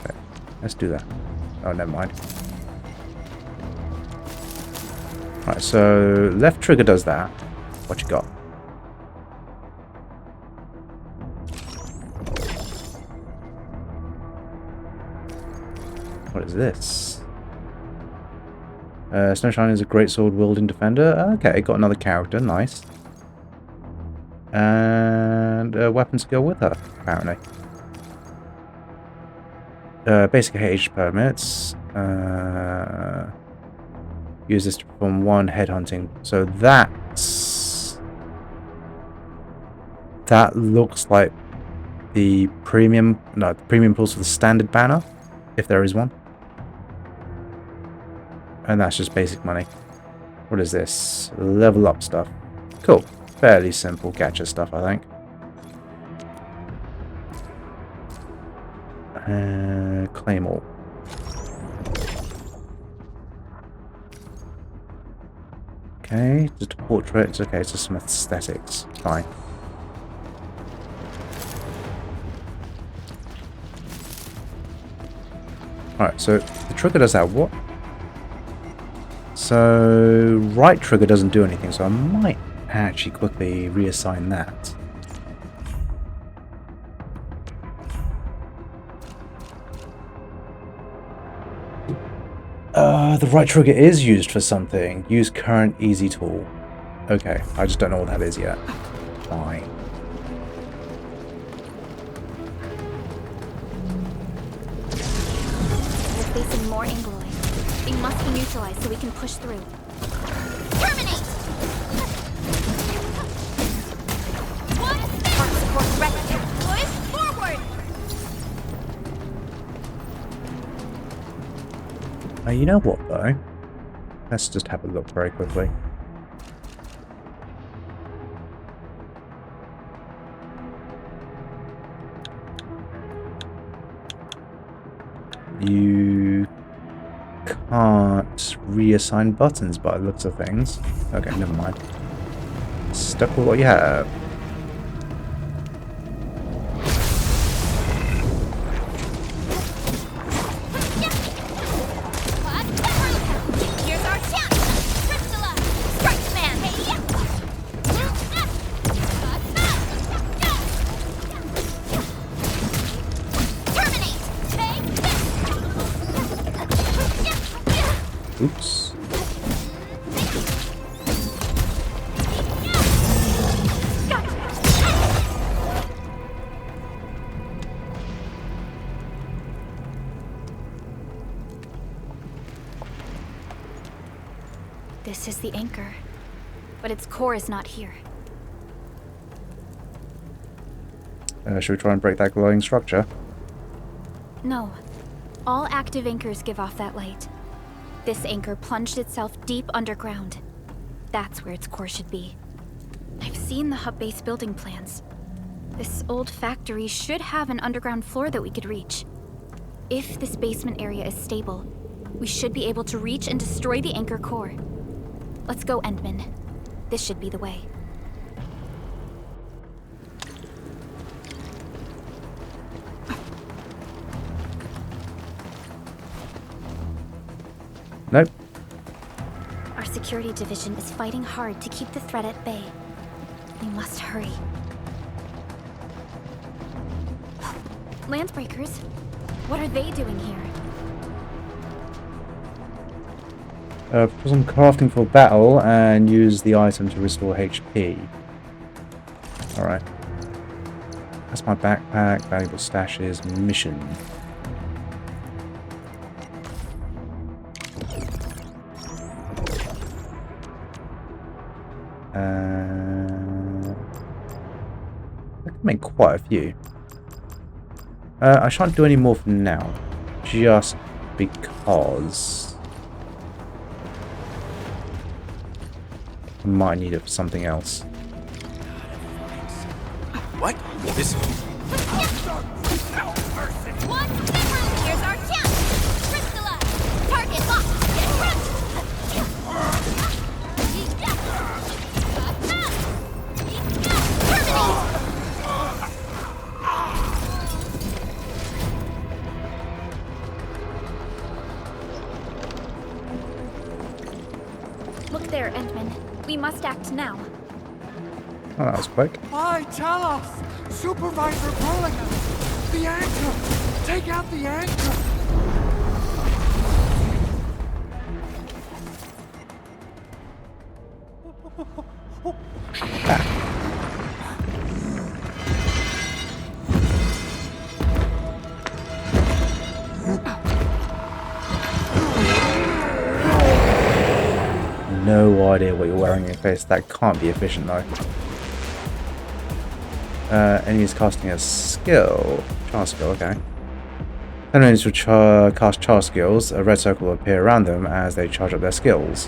Okay, let's do that. Oh, never mind. Right, so left trigger does that. What you got? What is this? Snowshine is a great sword wielding defender. Okay, got another character. Nice. And weapon to go with her, apparently. Basic HH permits. Use this to perform 1 headhunting. So that looks like the premium pulls for the standard banner, if there is one. And that's just basic money. What is this? Level up stuff. Cool. Fairly simple gacha stuff, I think. Claim all. Okay, just a portrait. Okay, it's just some aesthetics. Fine. Alright, so the trigger does that. What? So, right trigger doesn't do anything, so I might actually quickly reassign that. The right trigger is used for something. Use current easy tool. Okay, I just don't know what that is yet. Fine. We're facing more Angloid. They must be neutralized so we can push through. Terminate! Part support ready. Push forward! You know what, though? Let's just have a look very quickly. You can't reassign buttons by the looks of things. Okay, never mind. Stuck with what you have. Oops. This is the anchor, but its core is not here. Should we try and break that glowing structure? No. All active anchors give off that light. This anchor plunged itself deep underground. That's where its core should be. I've seen the hub base building plans. This old factory should have an underground floor that we could reach. If this basement area is stable, we should be able to reach and destroy the anchor core. Let's go, Endman. This should be the way. Nope. Our security division is fighting hard to keep the threat at bay. We must hurry. Landbreakers? What are they doing here? Put some crafting for battle and use the item to restore HP. Alright. That's my backpack, valuable stashes, mission. I can make quite a few. I shan't do any more for now, just because I might need it for something else. What? This... One big room. Here's our chance. Crystallize. Target locked. Get ready. Look there, Endman. We must act now. Oh, that was quick. Hi, Talos! Supervisor Mulligan! The anchor! Take out the anchor! no idea what you're wearing in your face. That can't be efficient though. Enemies casting a skill. Char skill, okay. Enemies will cast char skills. A red circle will appear around them as they charge up their skills.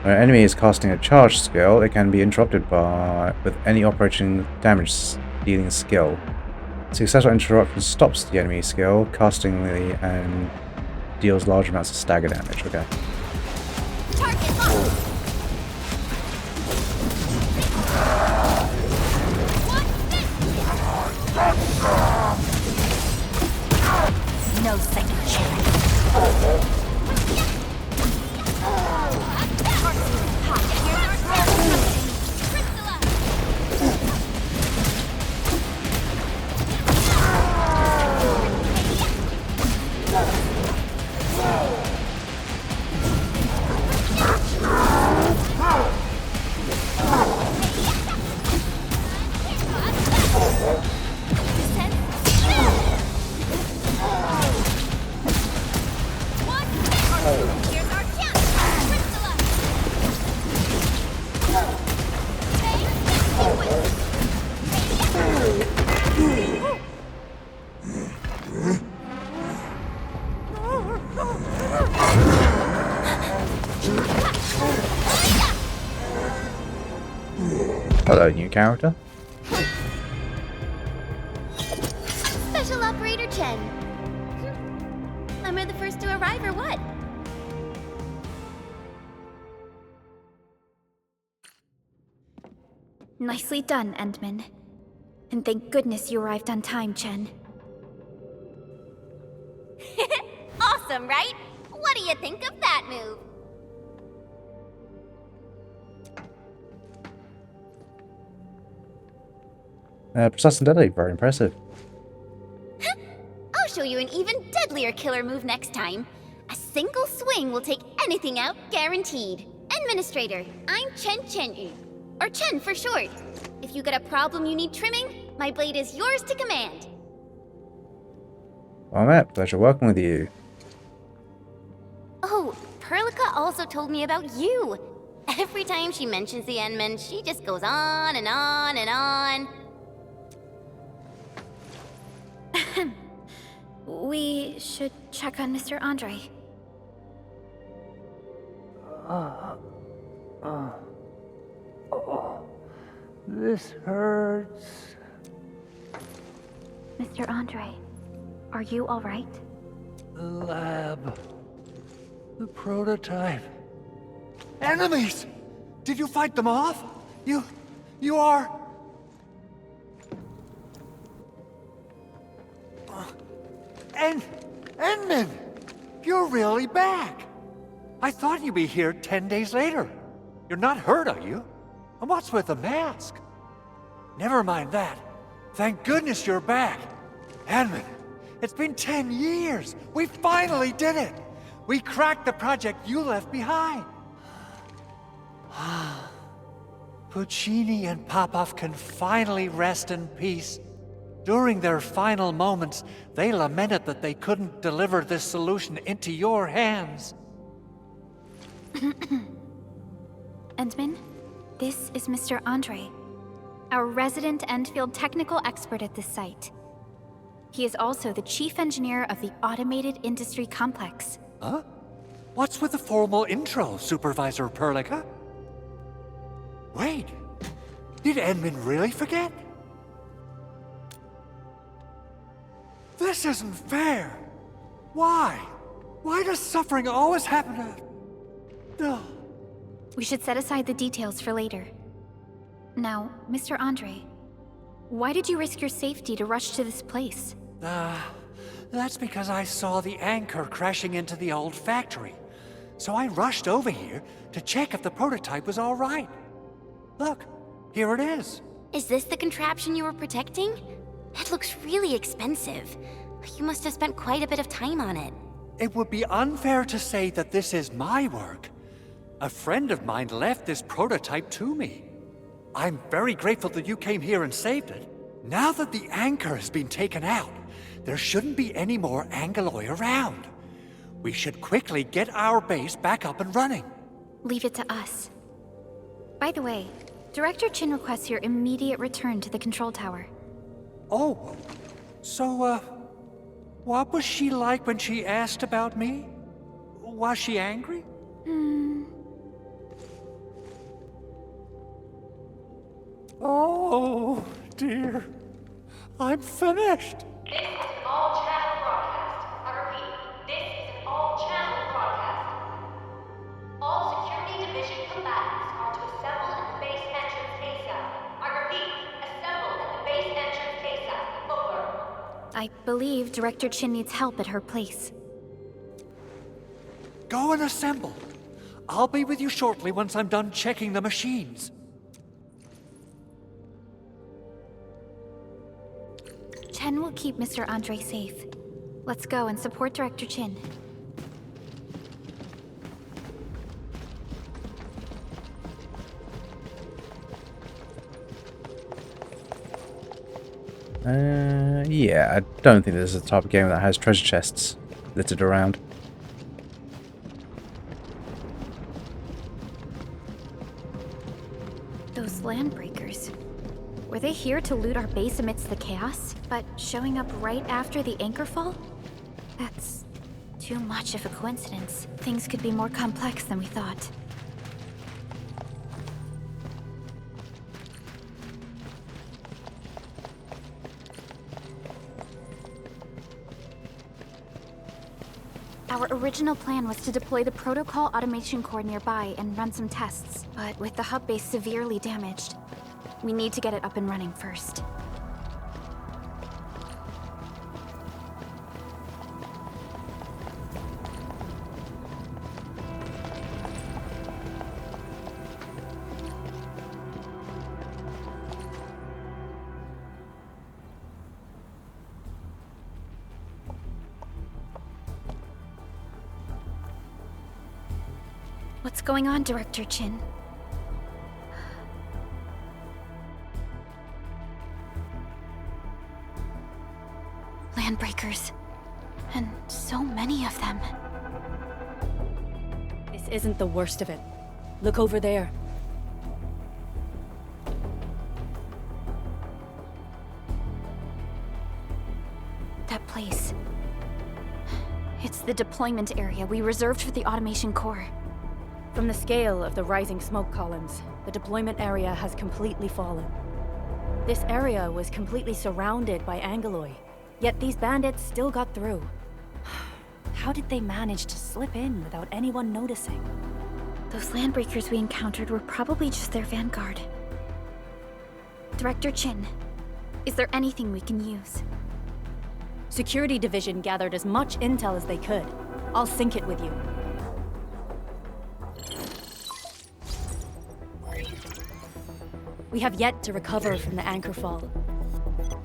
When an enemy is casting a charge skill, it can be interrupted with any operating damage dealing skill. Successful interruption stops the enemy skill, casting and deals large amounts of stagger damage. Okay. Target locked. No second chance. Hello, new character. Special Operator Chen. Am I the first to arrive or what? Nicely done, Endman. And thank goodness you arrived on time, Chen. Awesome, right? What do you think of that move? Precise and deadly, very impressive. I'll show you an even deadlier killer move next time. A single swing will take anything out, guaranteed. Administrator, I'm Chen. Or Chen for short. If you got a problem you need trimming, my blade is yours to command. Well, Matt, pleasure working with you. Oh, Perlica also told me about you. Every time she mentions the Endman, she just goes on and on and on. We should check on Mr. Andre. This hurts. Mr. Andre, are you all right? The lab. The prototype. Enemies! Did you fight them off? You are... Endman! You're really back! I thought you'd be here 10 days later. You're not hurt, are you? And what's with the mask? Never mind that. Thank goodness you're back. Endman, it's been 10 years. We finally did it. We cracked the project you left behind. Puccini and Popov can finally rest in peace. During their final moments, they lamented that they couldn't deliver this solution into your hands. Endman, this is Mr. Andre, our resident Enfield technical expert at this site. He is also the chief engineer of the Automated Industry Complex. Huh? What's with the formal intro, Supervisor Perlica? Wait, did Endman really forget? This isn't fair. Why? Why does suffering always happen to... Ugh. We should set aside the details for later. Now, Mr. Andre, why did you risk your safety to rush to this place? That's because I saw the anchor crashing into the old factory. So I rushed over here to check if the prototype was all right. Look, here it is. Is this the contraption you were protecting? It looks really expensive. You must have spent quite a bit of time on it. It would be unfair to say that this is my work. A friend of mine left this prototype to me. I'm very grateful that you came here and saved it. Now that the anchor has been taken out, there shouldn't be any more Angaloi around. We should quickly get our base back up and running. leave it to us. By the way, Director Chin requests your immediate return to the control tower. Oh, so, what was she like when she asked about me? Was she angry? Oh, dear. I'm finished. This is an all-channel broadcast. I repeat, this is an all-channel broadcast. All Security Division combatants are to assemble at the base entrance ASAP. I repeat, assemble at the base entrance ASAP. Over. I believe Director Chin needs help at her place. Go and assemble. I'll be with you shortly once I'm done checking the machines. Chen will keep Mr. Andre safe. Let's go and support Director Chin. Yeah, I don't think this is the type of game that has treasure chests littered around. Those Landbreakers. Were they here to loot our base amidst the chaos, but showing up right after the anchor fall? That's too much of a coincidence. Things could be more complex than we thought. Our original plan was to deploy the protocol automation core nearby and run some tests, but with the hub base severely damaged, we need to get it up and running first. What's going on, Director Chin? Landbreakers. And so many of them. This isn't the worst of it. Look over there. That place. It's the deployment area we reserved for the automation core. From the scale of the rising smoke columns, the deployment area has completely fallen. This area was completely surrounded by Angeloi, yet these bandits still got through. How did they manage to slip in without anyone noticing? Those Landbreakers we encountered were probably just their vanguard. Director Chin, is there anything we can use? Security Division gathered as much intel as they could. I'll sync it with you. We have yet to recover from the anchor fall.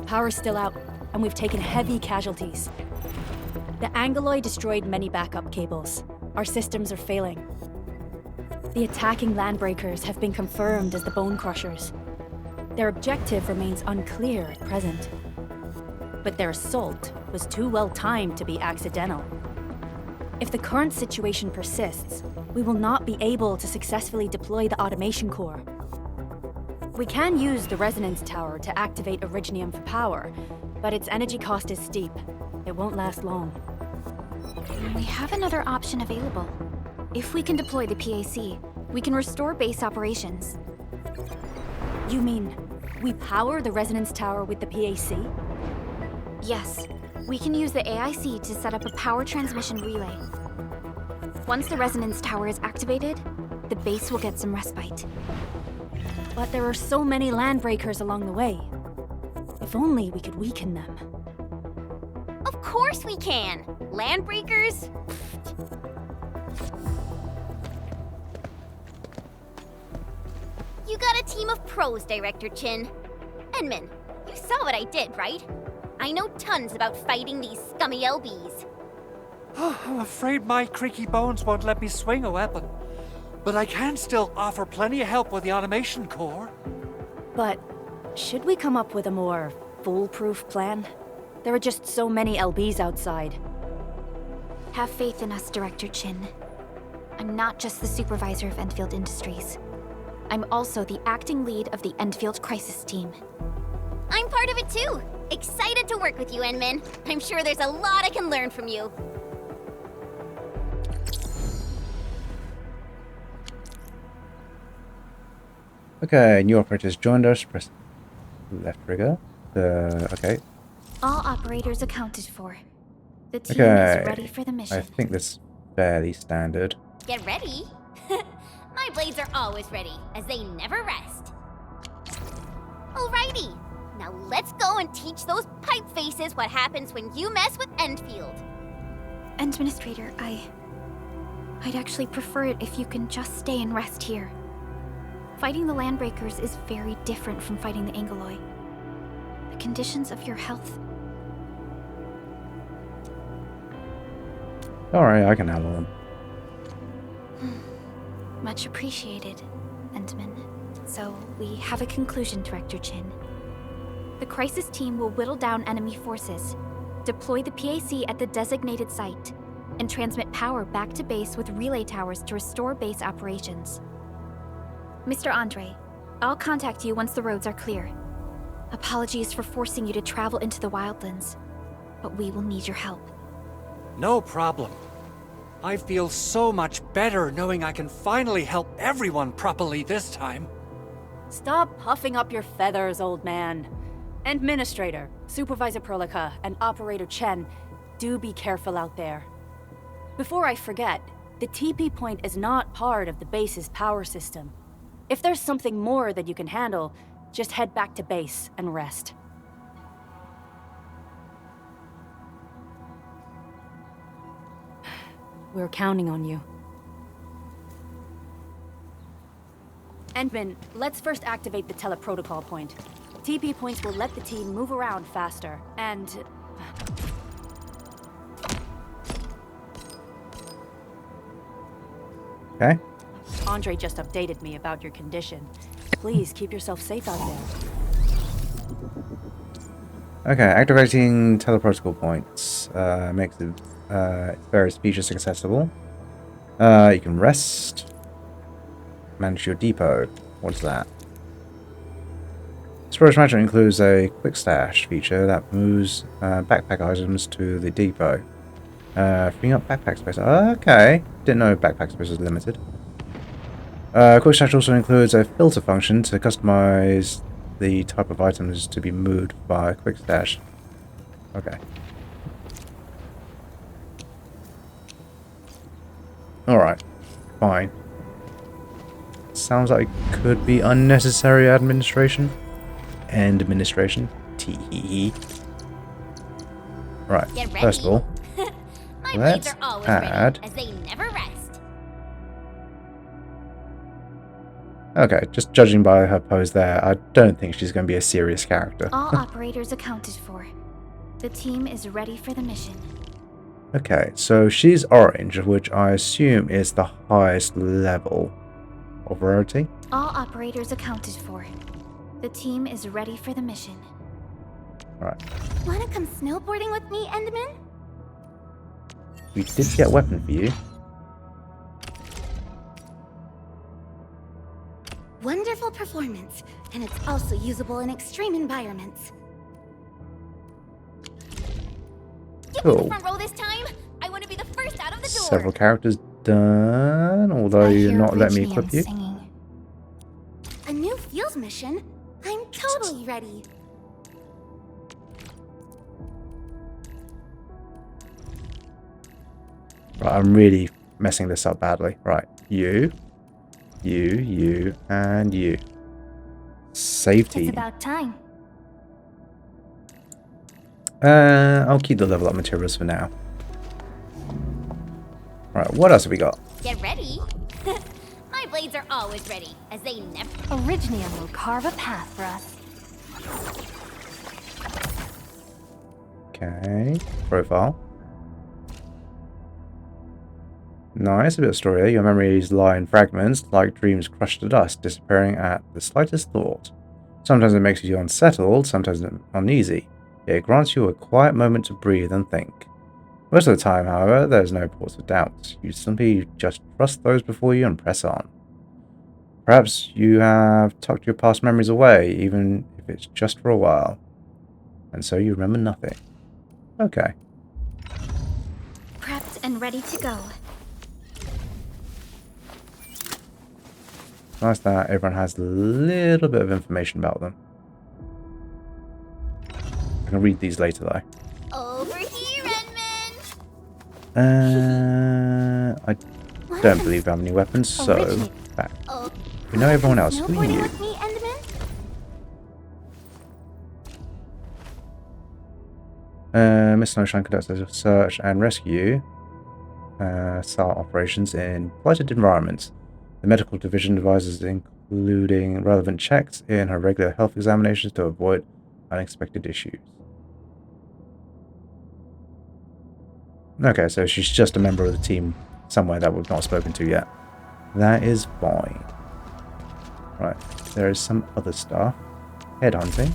Power's still out, and we've taken heavy casualties. The Angeloi destroyed many backup cables. Our systems are failing. The attacking Landbreakers have been confirmed as the Bone Crushers. Their objective remains unclear at present. But their assault was too well timed to be accidental. If the current situation persists, we will not be able to successfully deploy the automation core. We can use the resonance tower to activate Originium for power, but its energy cost is steep. It won't last long. We have another option available. If we can deploy the PAC, we can restore base operations. You mean, we power the resonance tower with the PAC? Yes, we can use the AIC to set up a power transmission relay. Once the resonance tower is activated, the base will get some respite. But there are so many Landbreakers along the way. If only we could weaken them. Of course we can! Landbreakers? You got a team of pros, Director Chin. Edmund, you saw what I did, right? I know tons about fighting these scummy LBs. I'm afraid my creaky bones won't let me swing a weapon. But I can still offer plenty of help with the automation core. But should we come up with a more foolproof plan? There are just so many LBs outside. Have faith in us, Director Chin. I'm not just the supervisor of Enfield Industries. I'm also the acting lead of the Enfield Crisis Team. I'm part of it too. Excited to work with you, Enmin. I'm sure there's a lot I can learn from you. Okay, new operators joined us. Press left trigger. Okay. All operators accounted for. The team Okay. is ready for the mission. I think this is fairly standard. Get ready. My blades are always ready, as they never rest. Alrighty. Now let's go and teach those pipe faces what happens when you mess with Enfield. Administrator, I'd actually prefer it if you can just stay and rest here. Fighting the Landbreakers is very different from fighting the Angoloi. The conditions of your health... Alright, I can handle them. Much appreciated, Endman. So, we have a conclusion, Director Chin. The crisis team will whittle down enemy forces, deploy the PAC at the designated site, and transmit power back to base with relay towers to restore base operations. Mr. Andre, I'll contact you once the roads are clear. Apologies for forcing you to travel into the wildlands, but we will need your help. No problem. I feel so much better knowing I can finally help everyone properly this time. Stop puffing up your feathers, old man. Administrator, Supervisor Perlica, and Operator Chen, do be careful out there. Before I forget, the TP point is not part of the base's power system. If there's something more that you can handle, just head back to base and rest. We're counting on you. Endman, let's first activate the teleprotocol point. TP points will let the team move around faster, and... Okay. Andre just updated me about your condition. Please keep yourself safe out there. Okay, activating teleprotocol points makes the various features accessible. You can rest. Manage your depot. What's that? Storage management includes a quick stash feature that moves backpack items to the depot. Freeing up backpack space. Okay. Didn't know backpack space was limited. Quick stash also includes a filter function to customize the type of items to be moved by quick stash. Okay. Alright. Fine. Sounds like it could be unnecessary administration. And administration. Tee. Right. Get ready. First of all, My let's blades are always add... ready, as they never rest. Okay, just judging by her pose there, I don't think she's going to be a serious character. All operators accounted for. The team is ready for the mission. Okay, so she's orange, which I assume is the highest level of rarity. All operators accounted for. The team is ready for the mission. Right. Wanna come snowboarding with me, Endman? We did get a weapon for you. Wonderful performance, and it's also usable in extreme environments. Give me the Cool. front row this time. I want to be the first out of the door. Several characters done, although I you're hear not letting me Ridgeman equip you. singing. A new fields mission? I'm totally ready. Right, I'm really messing this up badly. Right, you, and you. Save It's team. about time. I'll keep the level up materials for now. Right, what else have we got? Get ready. My blades are always ready, as they never... Orignium will carve a path for us. Okay, profile. Nice, a bit of story there. Your memories lie in fragments, like dreams crushed to dust, disappearing at the slightest thought. Sometimes it makes you unsettled, sometimes uneasy. Yet it grants you a quiet moment to breathe and think. Most of the time, however, there's no pause for doubt. You simply just trust those before you and press on. Perhaps you have tucked your past memories away, even if it's just for a while. And so you remember nothing. Okay. Prepped and ready to go. It's nice that everyone has a little bit of information about them. I can read these later, though. Over here, Edmund! I don't believe I have any weapons, so... Back. Oh, We know everyone else. Who are snowboarding you? with me, Enderman? Miss Snowshine conducts a search and rescue style operations in blighted environments. The medical division advises including relevant checks in her regular health examinations to avoid unexpected issues. Okay, so she's just a member of the team somewhere that we've not spoken to yet. That is fine. Right, there is some other stuff. Headhunting.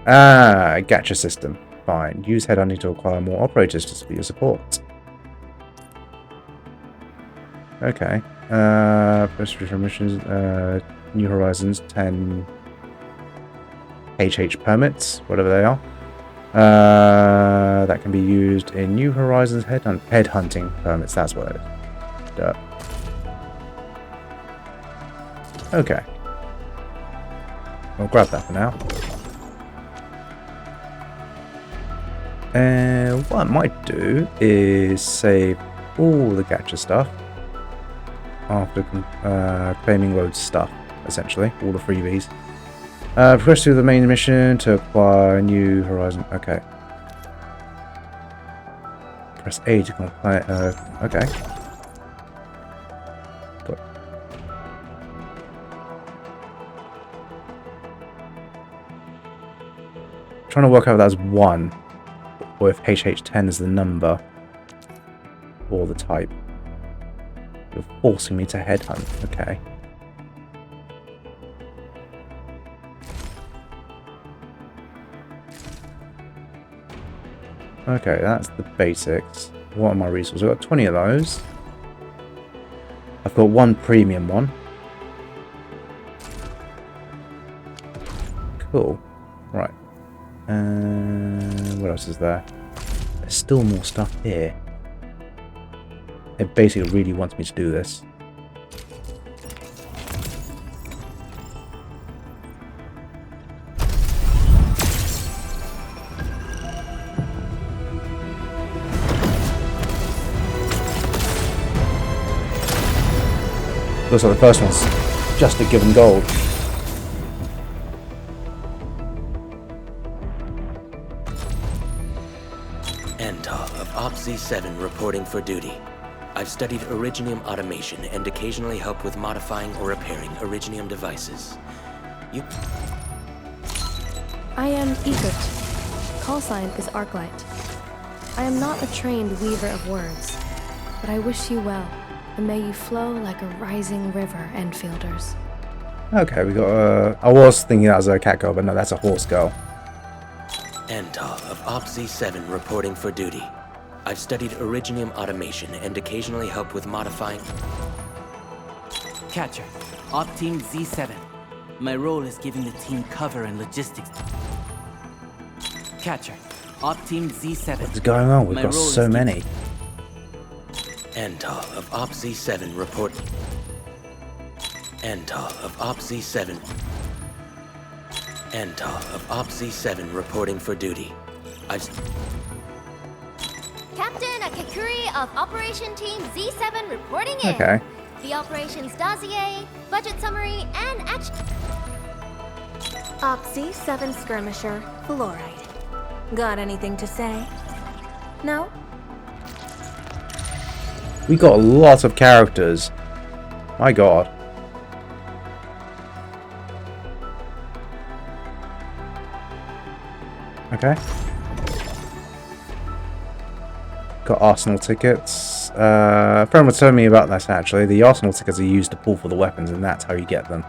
Ah, gacha system. Fine. Use headhunting to acquire more operators to be your support. Okay. First missions, New Horizons, 10 HH permits, whatever they are. That can be used in New Horizons headhunting permits, that's what it is. Duh. Okay. I'll grab that for now. And what I might do is save all the gacha stuff after claiming loads of stuff, essentially, all the freebies. Progress through the main mission to acquire New Horizon. Okay. Press A to complete. Okay. Good. Trying to work out if that's 1 or if HH10 is the number or the type. You're forcing me to headhunt. Okay. Okay, that's the basics. What are my resources? I've got 20 of those. I've got 1 premium one. Cool. Right. What else is there? There's still more stuff here. It basically really wants me to do this. Looks like the first one's just a given gold. of Ops Z7 reporting for duty. I've studied Originium automation and occasionally help with modifying or repairing Originium devices. I am Egert. Call sign is Arknight. I am not a trained weaver of words, but I wish you well, and may you flow like a rising river, Enfielders. Okay, we got I was thinking that was a cat girl, but no, that's a horse girl. Antal of Ops Z7 reporting for duty. I've studied Originium automation and occasionally help with modifying... Catcher, Op Team Z7. My role is giving the team cover and logistics. Catcher, Op Team Z7. What's going on? We've got so many. Antal of Ops Z7 report... Antal of Ops Z7. Antal of Ops Z7 reporting for duty. Captain Akakuri of Operation Team Z7 reporting in. Okay. The operations dossier, budget summary, and action. Op Z7 skirmisher, Fluoride. Got anything to say? No? We got a lot of characters. My god. Okay. Got Arsenal tickets. A friend was telling me about this actually. The Arsenal tickets are used to pull for the weapons, and that's how you get them.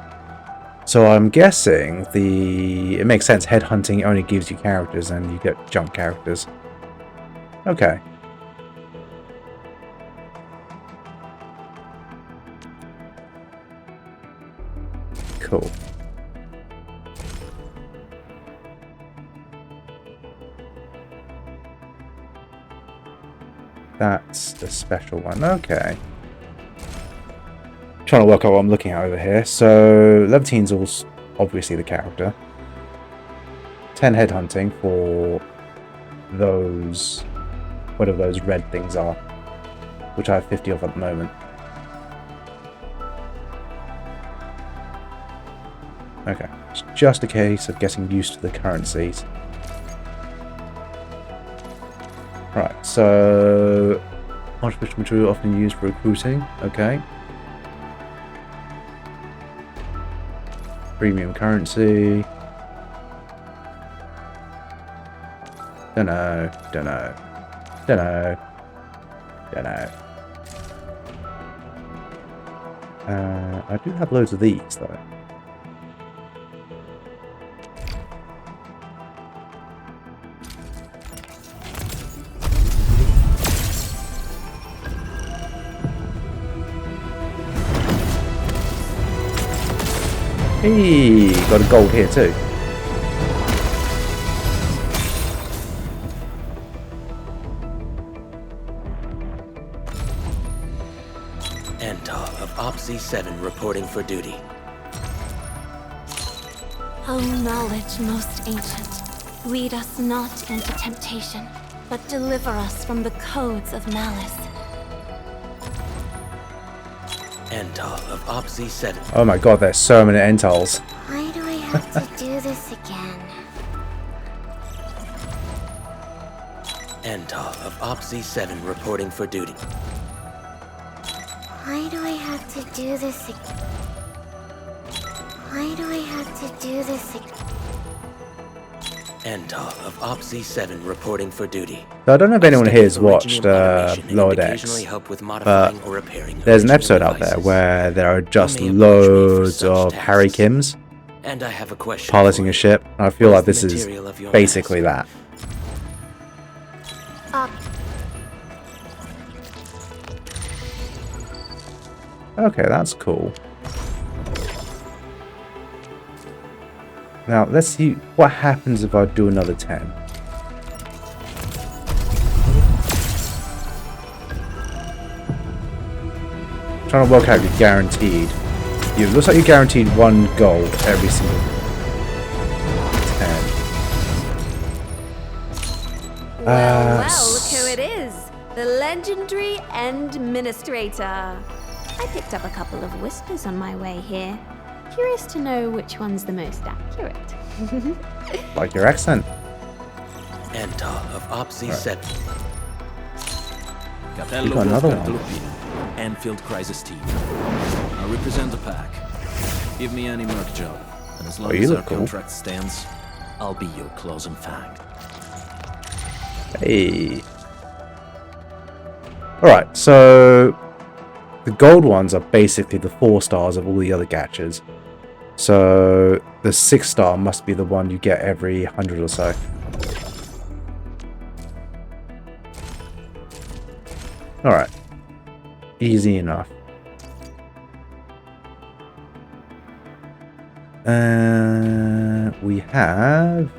So I'm guessing it makes sense. Headhunting only gives you characters, and you get junk characters. Okay. Cool. That's the special one. Okay. Trying to work out what I'm looking at over here. So, Levitine's also obviously the character. 10 headhunting for those, whatever those red things are, which I have 50 of at the moment. Okay, it's just a case of getting used to the currencies. Right, so artificial material often used for recruiting. Okay. Premium currency. Dunno. I do have loads of these though. Hey, got a gold here too. Antar of OPZ-7 reporting for duty. O knowledge most ancient, lead us not into temptation, but deliver us from the codes of malice. Antar of OPZ-7. Oh my god, there's so many Entals. Why do I have to do this again? Antar of OPZ-7 reporting for duty. Why do I have to do this again? Why do I have to do this again? Antar of OPZ-7 reporting for duty. So I don't know if anyone here has watched Lower Decks, but there's an episode out there where there are just loads of Harry Kims And I have a question piloting a ship. I feel like this is basically that. Okay, that's cool. Now, let's see what happens if I do another 10. Trying to work out you're guaranteed. It looks like you're guaranteed 1 gold every single 10. Well, look who it is. The legendary Administrator. I picked up a couple of whispers on my way here. Curious to know which one's the most accurate. Like your accent. Antar of OPZ-7. You got another one. Enfield Crisis Team. I represent the PAC. Give me any merc job, and as long as our contract stands, I'll be your claws and fang. Hey. Alright, so the gold ones are basically the 4 stars of all the other gachas. So the 6 star must be the one you get every 100 or so. Alright. Easy enough. We have...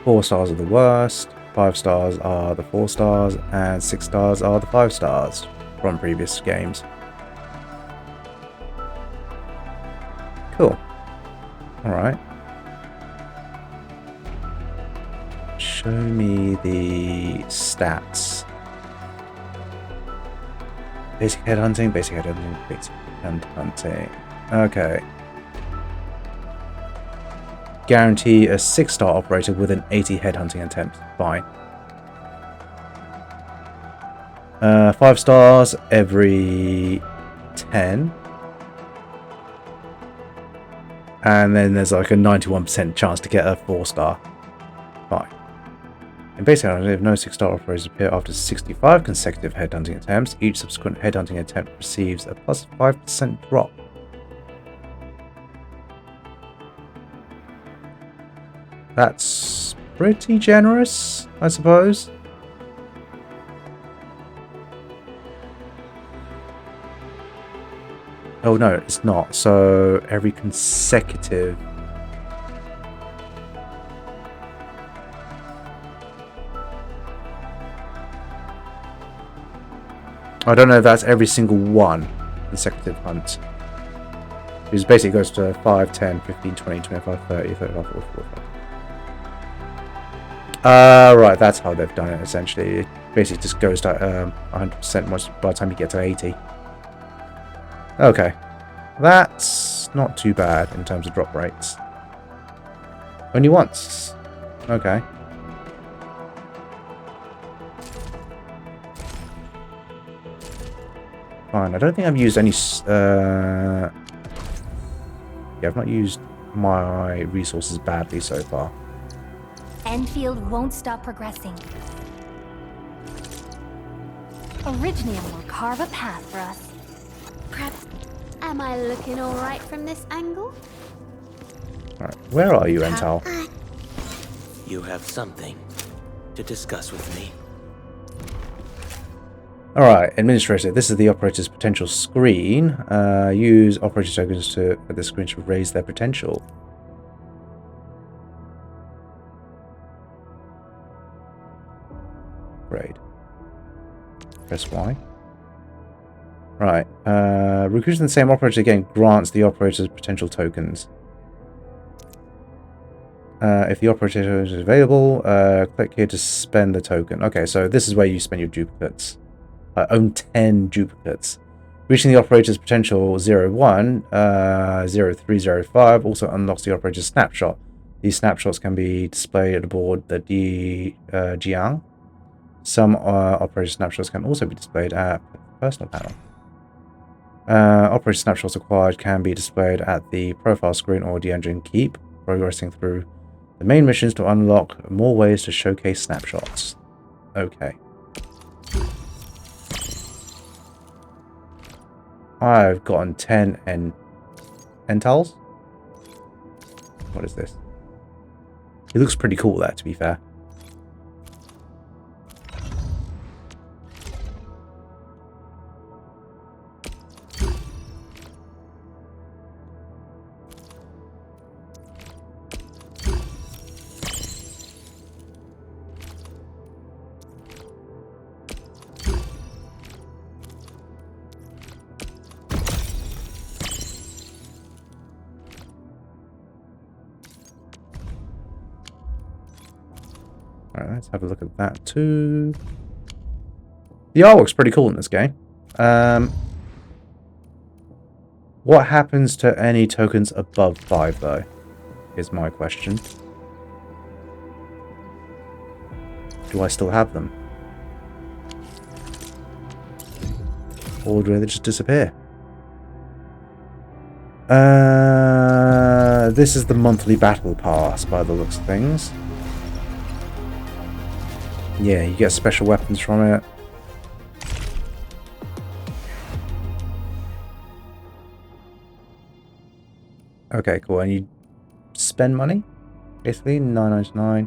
Four stars are the worst, 5 stars are the 4 stars, and 6 stars are the 5 stars from previous games. Cool. Alright. Show me the stats. Basic headhunting, basic headhunting, basic headhunting. Okay. Guarantee a 6-star operator with an 80 headhunting attempt. Fine. 5 stars every 10. And then there's like a 91% chance to get a 4-star. Fine. In basic headhunting, if no 6-star operators appear after 65 consecutive headhunting attempts, each subsequent headhunting attempt receives a plus 5% drop. That's pretty generous, I suppose. Oh no, it's not. So every consecutive... I don't know if that's every single one consecutive hunt. It basically goes to 5, 10, 15, 20, 25, 30, 35, 40, 45. Right, that's how they've done it, essentially. It basically just goes to 100% by the time you get to 80. Okay. That's not too bad in terms of drop rates. Only once. Okay. Fine. I don't think I've used any... yeah, I've not used my resources badly so far. Enfield won't stop progressing. Originium will carve a path for us. Perhaps... Am I looking alright from this angle? Alright, where are you, Ental? You have something to discuss with me. Alright, Administrator, this is the operator's potential screen. Use operator tokens at the screen to raise their potential. Great. Press Y. Right. Recruiting the same operator again grants the operator's potential tokens. If the operator is available, click here to spend the token. Okay, so this is where you spend your duplicates. Own 10 duplicates. Reaching the operator's potential 01, 0305 also unlocks the operator's snapshot. These snapshots can be displayed aboard the Jiang. Some operator snapshots can also be displayed at the personal panel. Operator snapshots acquired can be displayed at the profile screen or the engine keep, progressing through the main missions to unlock more ways to showcase snapshots. Okay. I've gotten 10 Entals. What is this? It looks pretty cool there, to be fair. Alright, let's have a look at that too. The artwork's pretty cool in this game. What happens to any tokens above 5 though? Is my question. Do I still have them? Or do they just disappear? This is the monthly battle pass by the looks of things. Yeah, you get special weapons from it. Okay, cool. And you spend money? Basically, $9.99.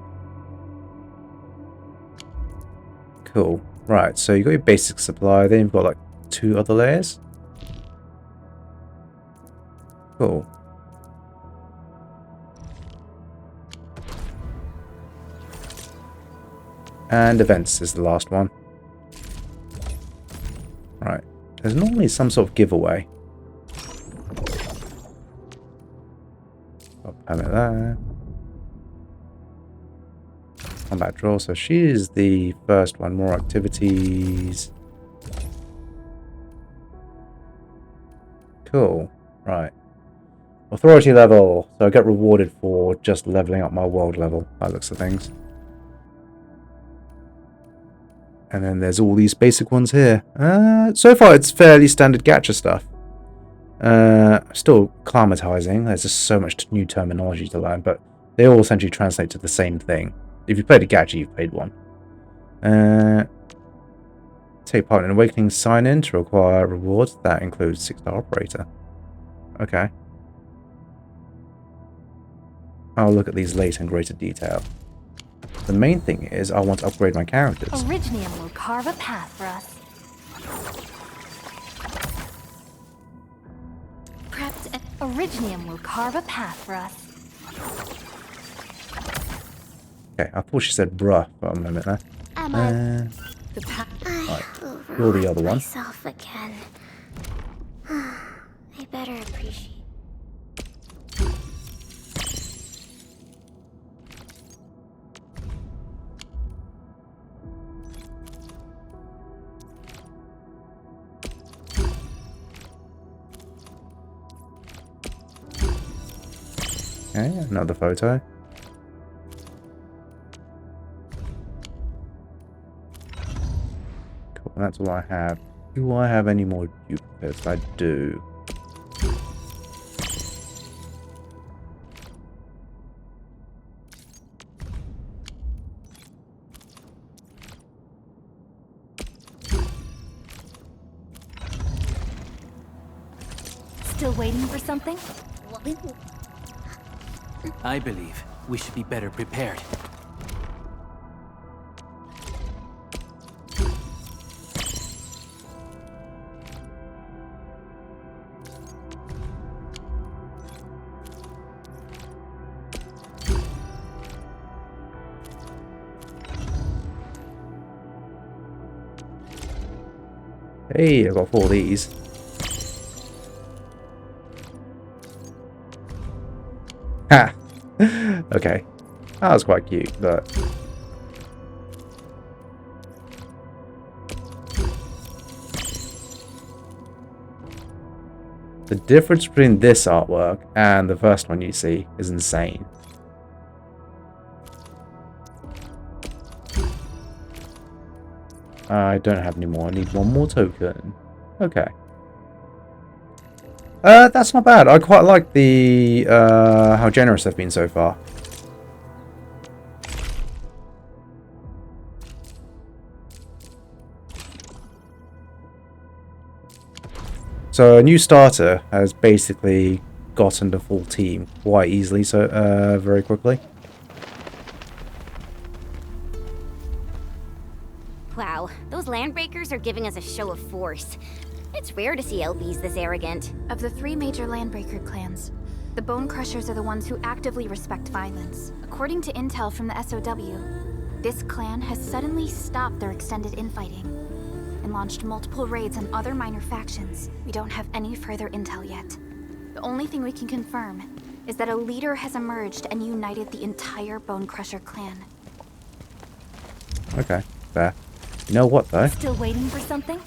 Cool. Right, so you got your basic supply. Then you've got like 2 other layers. Cool. And events is the last one. Right. There's normally some sort of giveaway. Got permit there. Combat draw. So she is the first one. More activities. Cool. Right. Authority level. So I get rewarded for just leveling up my world level by the looks of things. And then there's all these basic ones here. So far it's fairly standard gacha stuff. Still climatizing. There's just so much new terminology to learn, but they all essentially translate to the same thing. If you played a gacha, you've played one. Take part in Awakening sign-in to acquire rewards. That includes 6-star operator. Okay. I'll look at these later in greater detail. The main thing is I want to upgrade my characters. Originium will carve a path for us. Prepped. Originium will carve a path for us. Okay, I thought she said bruh for a moment there. The path. Right, you're the other one. Myself again. I better appreciate. Okay, another photo. Cool, that's all I have. Do I have any more duplicates? I do. Still waiting for something? I believe we should be better prepared. Hey, I got 4 of these. Ha! Okay. That was quite cute, but... the difference between this artwork and the first one you see is insane. I don't have any more. I need one more token. Okay. That's not bad. I quite like the how generous they've been so far. So a new starter has basically gotten the full team quite easily, so very quickly. Wow, those Landbreakers are giving us a show of force. It's rare to see LBs this arrogant. Of the 3 major Landbreaker clans, the Bone Crushers are the ones who actively respect violence. According to intel from the SOW, this clan has suddenly stopped their extended infighting and launched multiple raids on other minor factions. We don't have any further intel yet. The only thing we can confirm is that a leader has emerged and united the entire Bone Crusher clan. Okay, fair. You know what though? Still waiting for something?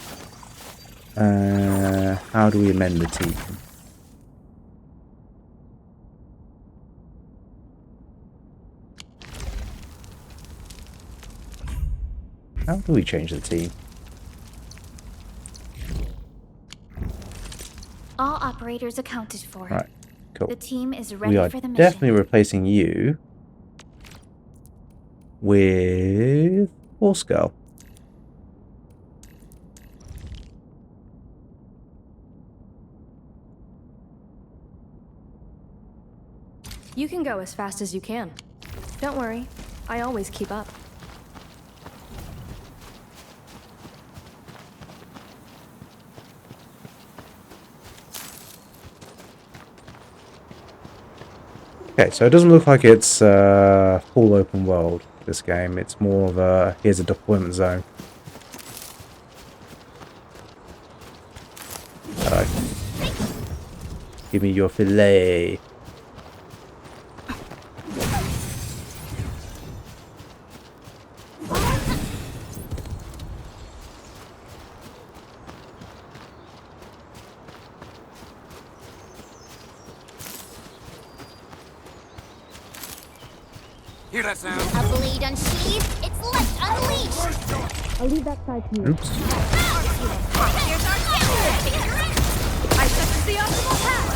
How do we amend the team? How do we change the team? All operators accounted for. Right, cool. The team is ready We are for the mission. definitely replacing you with Horse Girl. You can go as fast as you can. Don't worry, I always keep up. Okay, so it doesn't look like it's full open world, this game. It's more of a, here's a deployment zone. Hello. Give me your fillet. Hear that sound? A blade unsheathed, it's left unleashed! I'll leave that side to you. Oops. Here's our counter! I sense the optimal path!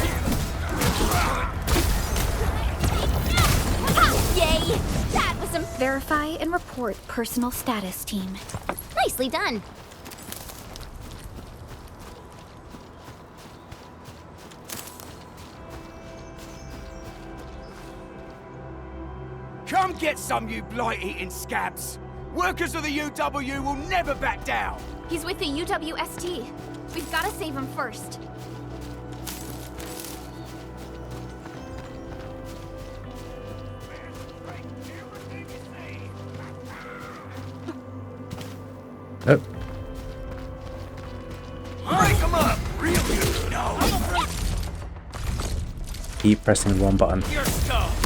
Yay! That was some... Verify and report personal status, team. Nicely done. Come get some, you blight-eating scabs! Workers of the UW will never back down! He's with the UWST. We've got to save him first. Oh. Break him up! Real good! No! Keep pressing the one button. Your stuff!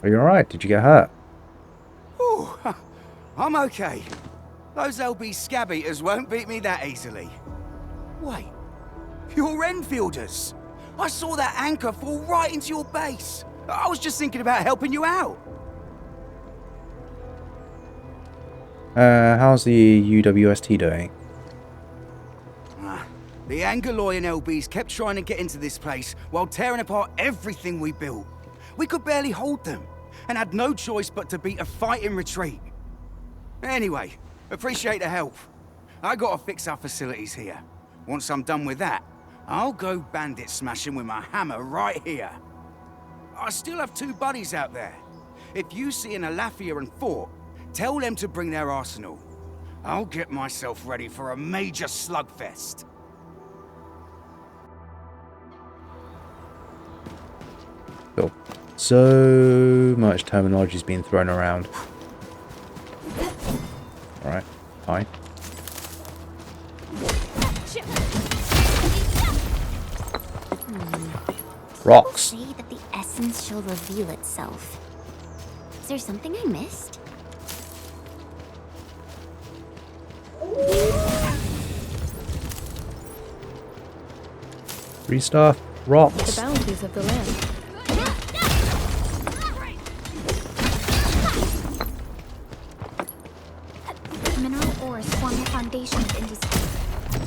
Are you alright? Did you get hurt? Ooh, I'm okay. Those LB scab eaters won't beat me that easily. Wait, you're Enfielders. I saw that anchor fall right into your base. I was just thinking about helping you out. How's the UWST doing? The Angaloy and LBs kept trying to get into this place while tearing apart everything we built. We could barely hold them, and had no choice but to beat a fight in retreat. Anyway, appreciate the help. I gotta fix our facilities here. Once I'm done with that, I'll go bandit smashing with my hammer right here. I still have 2 buddies out there. If you see an Alafia and Fort, tell them to bring their arsenal. I'll get myself ready for a major slugfest. Cool. So much terminology's been thrown around. Alright, fine. Rocks. Say that the essence shall reveal itself. Is there something I missed? Restuff. Rocks. The bounties of the land. Mineral ores form the foundation of industry. The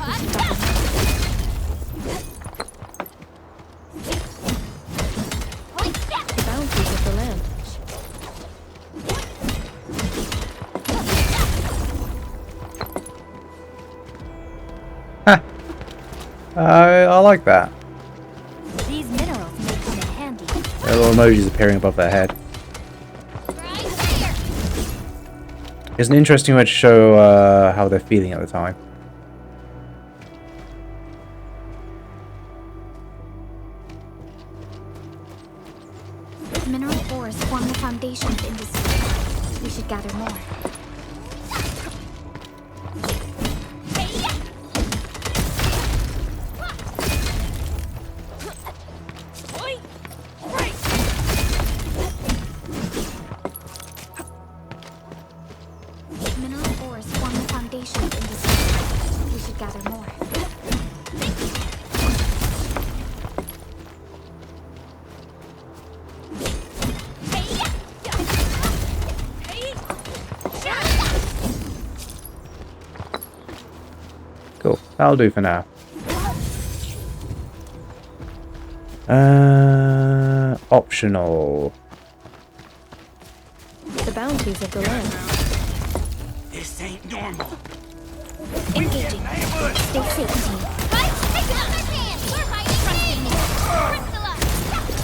bounties of the land. I like that. These minerals may come in handy. Their little emojis appearing above their head. It's an interesting way to show how they're feeling at the time. Mineral ores form the foundation of industry. We should gather more. Mineral ores form the foundation of industry. We should gather more. Cool. That'll do for now. Optional. The bounties of the land. This ain't normal. Engaging. Stay safe, team.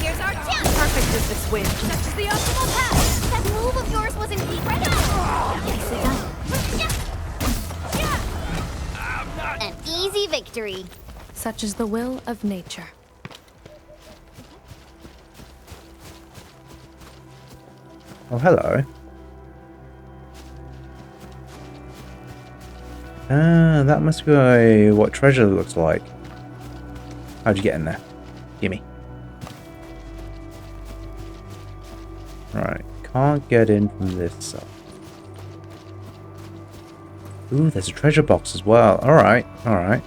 Here's our chance. Perfect with this win. Such is the optimal path. That move of yours was incredible. Nicely done. An easy victory. Such is the will of nature. Oh, hello. That must be what treasure looks like. How'd you get in there? Gimme. Right, can't get in from this side. Ooh, there's a treasure box as well. Alright, alright.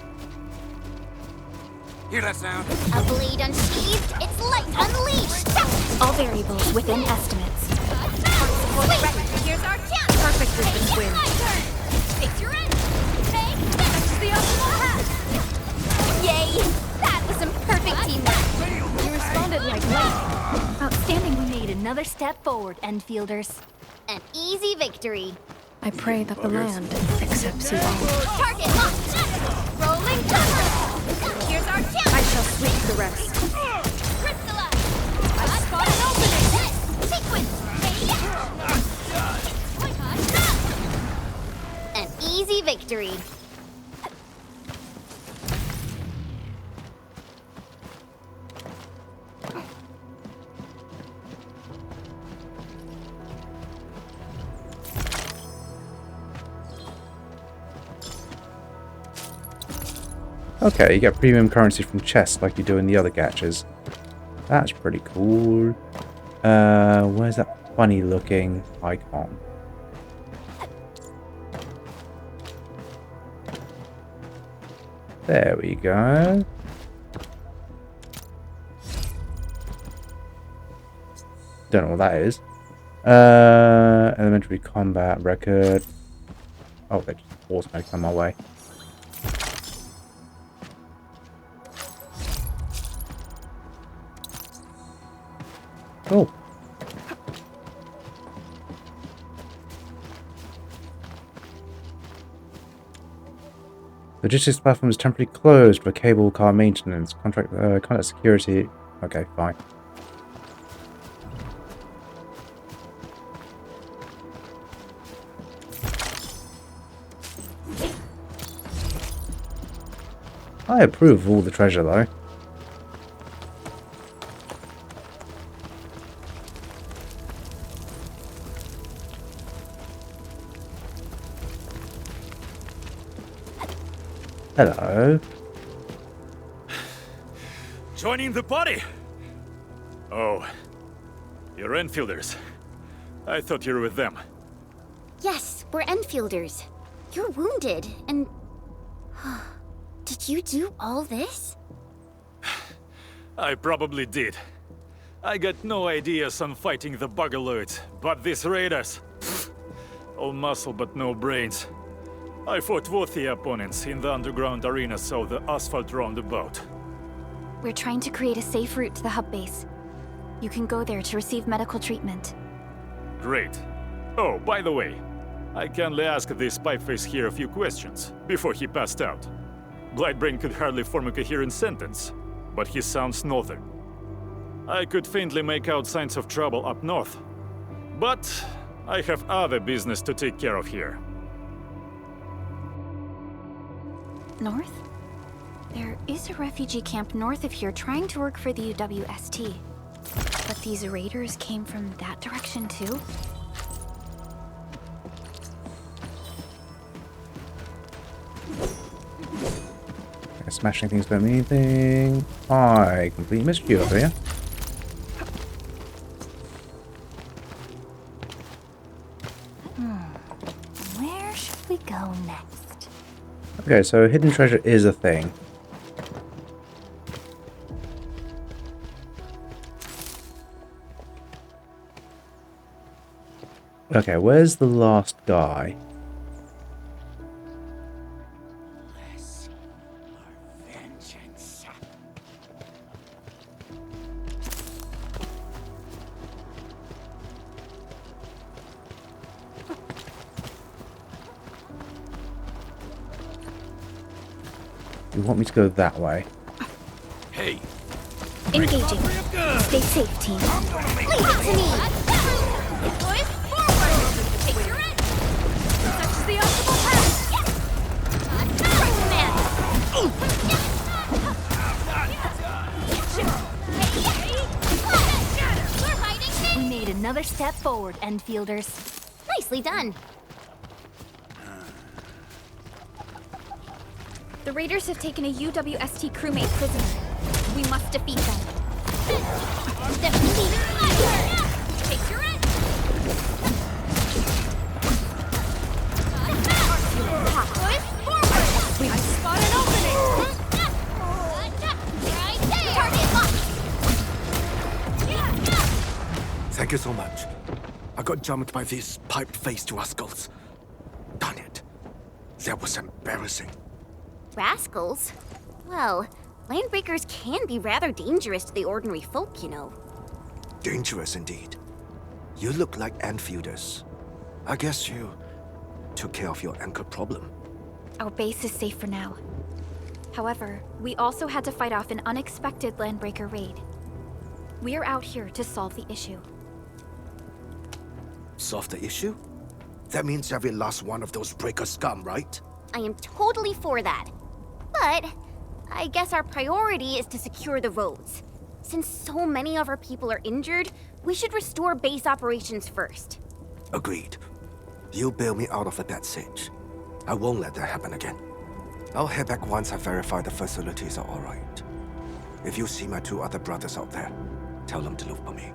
Hear that sound? A blade unsheathed, its light unleashed. All variables within estimates. Here's our chance. Perfect with this win. Fix your end. That's the optimal path. Yay! That was some perfect teamwork. You responded like lightning. another step forward, Enfielders. An easy victory. I pray that the land accepts you all. Target locked. Rolling cover. Here's our challenge. I shall sweep the rest. Crystallize. I spot an opening. Sequence. An easy victory. Okay, you get premium currency from chests like you do in the other gachas. That's pretty cool. Where's that funny looking icon? There we go. Don't know what that is. Elementary combat record. Oh, they just automatically come my way. Oh. Logistics platform is temporarily closed for cable car maintenance. Contact security. Okay, fine. I approve of all the treasure though. Hello. Joining the party? Oh, you're Enfielders. I thought you were with them. Yes, we're Enfielders. You're wounded, and... Did you do all this? I probably did. I got no ideas on fighting the Buggerloids, but these raiders... all muscle but no brains. I fought worthy opponents in the underground arena, so the asphalt roundabout. We're trying to create a safe route to the hub base. You can go there to receive medical treatment. Great. Oh, by the way, I kindly asked this pipeface here a few questions before he passed out. Blightbrain could hardly form a coherent sentence, but he sounds northern. I could faintly make out signs of trouble up north, but I have other business to take care of here. North? There is a refugee camp north of here trying to work for the UWST. But these raiders came from that direction too? Smashing things don't mean anything. I completely missed you over here. Where should we go next? Okay, so hidden treasure is a thing. Okay, where's the last guy? You want me to go that way? Hey. Engaging. Stay safe, team. Leave it to me! Boys, forward! Take your end! Such is the optimal path! Yes! Right command! We're hiding. We made another step forward, Enfielders. Nicely done. The raiders have taken a UWST crewmate prisoner. We must defeat them. Defeat fire! Take your end! Boys, forward! We spot an opening! Right there! Target locked! Thank you so much. I got jumped by these pipe-faced rascals. Darn it. That was embarrassing. Rascals? Well, Landbreakers can be rather dangerous to the ordinary folk, you know. Dangerous indeed. You look like Enfielders. I guess you took care of your anchor problem. Our base is safe for now. However, we also had to fight off an unexpected Landbreaker raid. We're out here to solve the issue. Solve the issue? That means every last one of those breaker scum, right? I am totally for that. But I guess our priority is to secure the roads. Since so many of our people are injured, we should restore base operations first. Agreed. You bail me out of a bad sitch. I won't let that happen again. I'll head back once I verify the facilities are alright. If you see my 2 other brothers out there, tell them to look for me.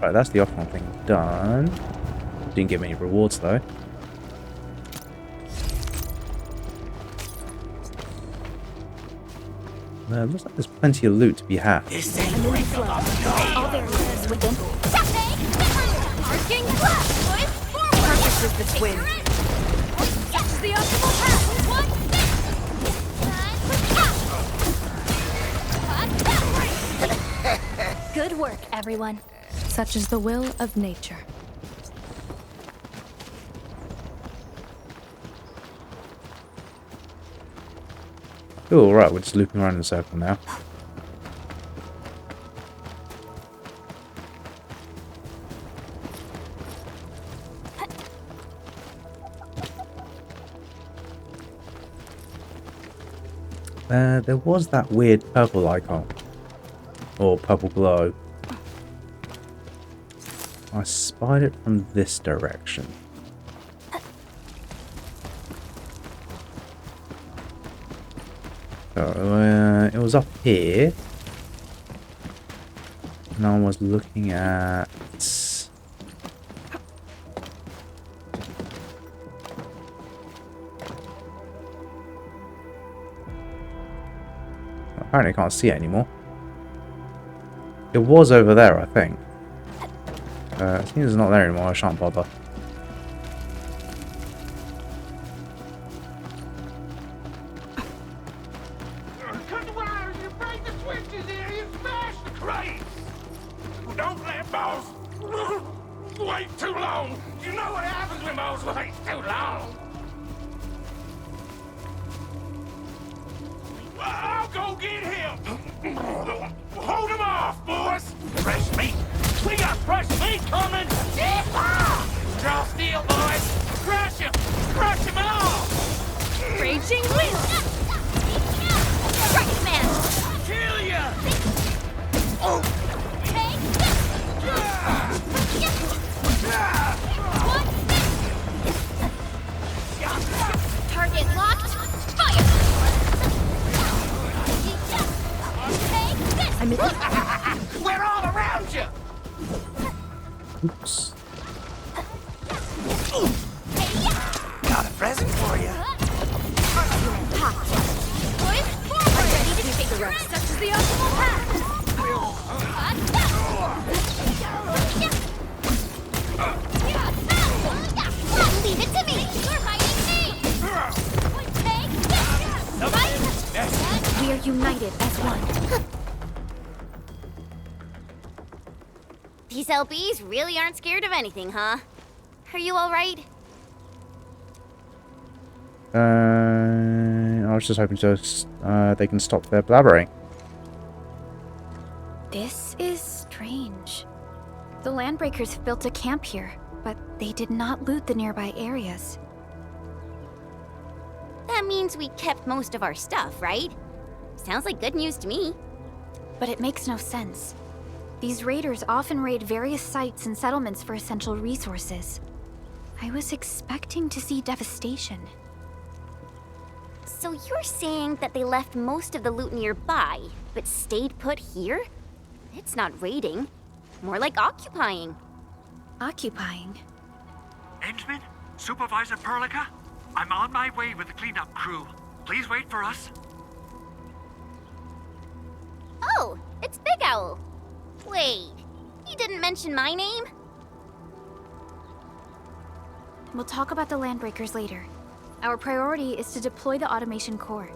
Right, that's the Arknight thing done. Didn't give me any rewards though. Looks like there's plenty of loot to be had. All variables within. Arcing forward! Purpose is the twin. Catch the optimal path! Good work, everyone. Such is the will of nature. Oh, alright, we're just looping around in a circle now. There was that weird purple icon. Or purple glow. I spied it from this direction. So, it was up here. And I was looking at... Apparently I can't see it anymore. It was over there, I think. As soon as it's not there anymore, I shan't bother. Cut the wires, you break the switches here, you smash the crates! Don't let boss wait too long! You know what happens when boss waits too long! I'll go get him! Hold him off, boys! Fresh meat! We got fresh meat coming! Draw steel, boys! Crush him! Crush him all! Raging wind! Right, man! Kill ya! Take this! Target locked! Fire! Take this! We're all around you! Oops. Got a present for you. Boys, forward! Ready to take the rest. Such is the optimal path! Leave it to me! You're fighting me! Take this! We are united as one. These LBs really aren't scared of anything, huh? Are you alright? I was just hoping to, they can stop their blabbering. This is strange. The Landbreakers have built a camp here, but they did not loot the nearby areas. That means we kept most of our stuff, right? Sounds like good news to me. But it makes no sense. These raiders often raid various sites and settlements for essential resources. I was expecting to see devastation. So you're saying that they left most of the loot nearby, but stayed put here? It's not raiding. More like occupying. Occupying? Endman? Supervisor Perlica? I'm on my way with the cleanup crew. Please wait for us. Oh, it's Big Owl. Wait, he didn't mention my name? We'll talk about the Landbreakers later. Our priority is to deploy the automation core.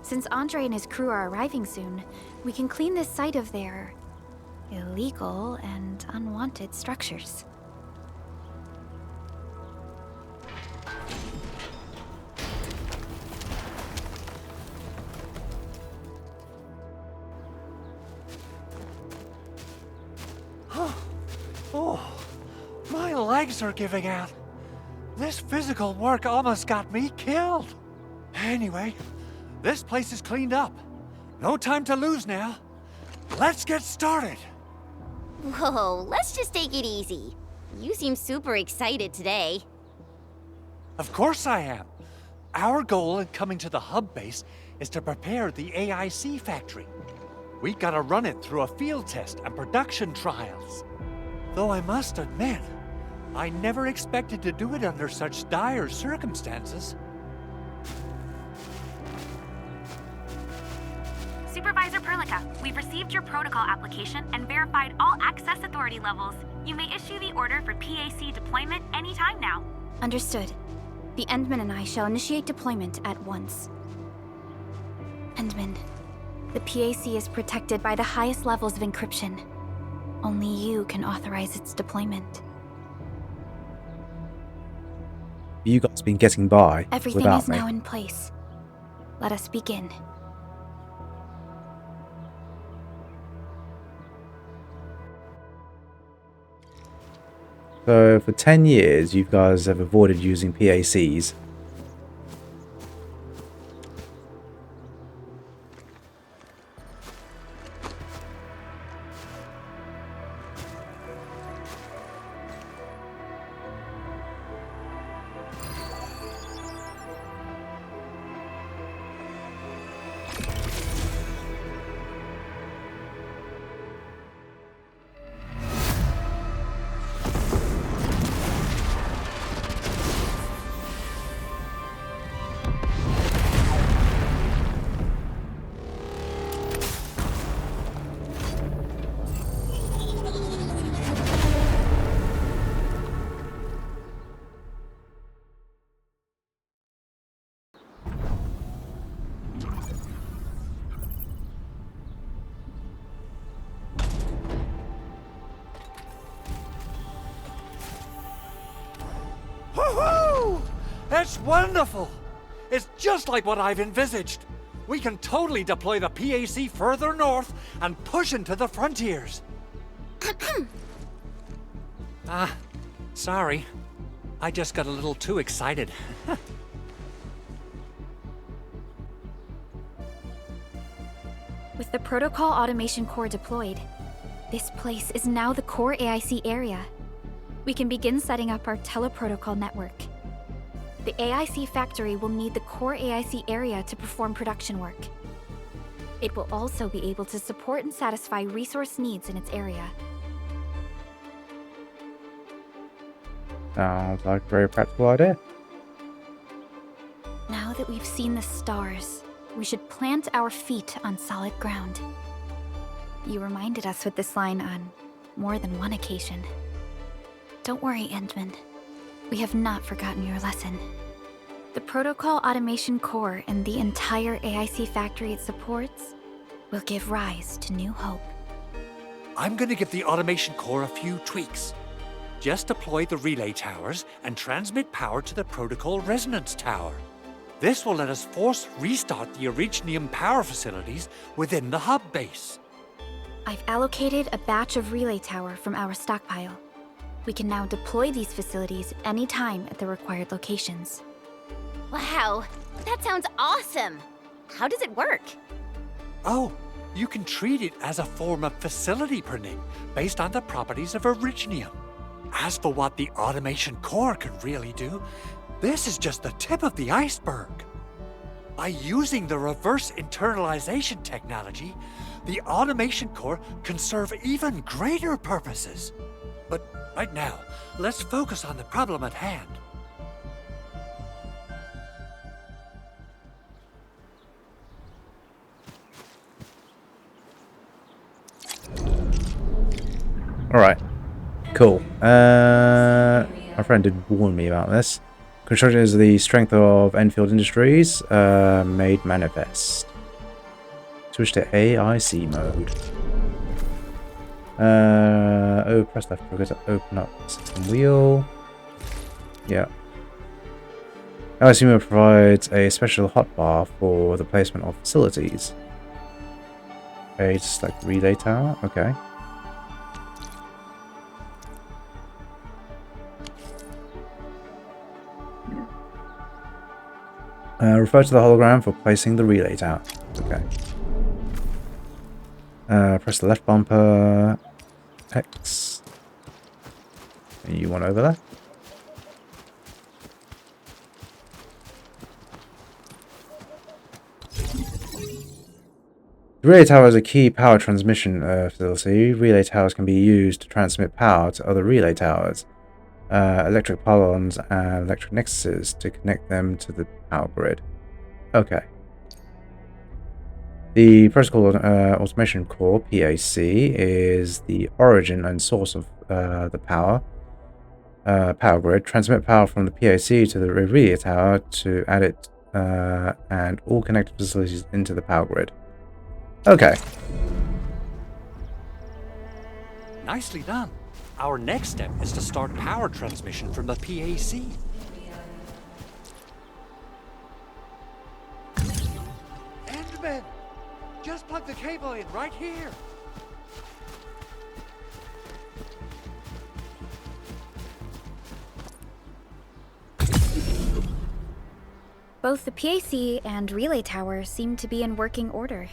Since Andre and his crew are arriving soon, we can clean this site of their illegal and unwanted structures. Oh, my legs are giving out. This physical work almost got me killed. Anyway, this place is cleaned up. No time to lose now. Let's get started. Whoa, let's just take it easy. You seem super excited today. Of course I am. Our goal in coming to the hub base is to prepare the AIC factory. We gotta run it through a field test and production trials. Though I must admit, I never expected to do it under such dire circumstances. Supervisor Perlica, we've received your protocol application and verified all access authority levels. You may issue the order for PAC deployment anytime now. Understood. The Endman and I shall initiate deployment at once. Endman, the PAC is protected by the highest levels of encryption. Only you can authorize its deployment. You guys been getting by Everything without is me. now in place. Let us begin. So for 10 years, you guys have avoided using PACs. Woohoo! That's wonderful! It's just like what I've envisaged. We can totally deploy the PAC further north and push into the frontiers. Sorry. I just got a little too excited. With the Protocol Automation Core deployed, this place is now the core AIC area. We can begin setting up our teleprotocol network. The AIC factory will need the core AIC area to perform production work. It will also be able to support and satisfy resource needs in its area. Sounds like a very practical idea. Now that we've seen the stars, we should plant our feet on solid ground. You reminded us with this line on more than one occasion. Don't worry, Endman. We have not forgotten your lesson. The Protocol Automation Core and the entire AIC factory it supports will give rise to new hope. I'm gonna give the Automation Core a few tweaks. Just deploy the relay towers and transmit power to the Protocol Resonance Tower. This will let us force restart the Originium power facilities within the hub base. I've allocated a batch of relay tower from our stockpile. We can now deploy these facilities anytime at the required locations. Wow, that sounds awesome! How does it work? Oh, you can treat it as a form of facility printing based on the properties of Originium. As for what the Automation Core can really do, this is just the tip of the iceberg. By using the reverse internalization technology, the Automation Core can serve even greater purposes. But right now, let's focus on the problem at hand. Alright. Cool. My friend did warn me about this. Construction is the strength of Enfield Industries, made manifest. Switch to AIC mode. Press left trigger to open up the system wheel. Yeah. AIC mode provides a special hotbar for the placement of facilities. Okay, just like relay tower. Okay. Refer to the hologram for placing the relay tower. Okay. Press the left bumper. X. And you want over there? The relay tower is a key power transmission facility. Relay towers can be used to transmit power to other relay towers, electric pylons, and electric nexuses to connect them to the power grid. Okay. The Protocol Automation Core, PAC, is the origin and source of the power grid. Transmit power from the PAC to the relay tower to add it and all connected facilities into the power grid. Okay. Nicely done. Our next step is to start power transmission from the PAC. Endman! Just plug the cable in right here. Both the PAC and relay tower seem to be in working order.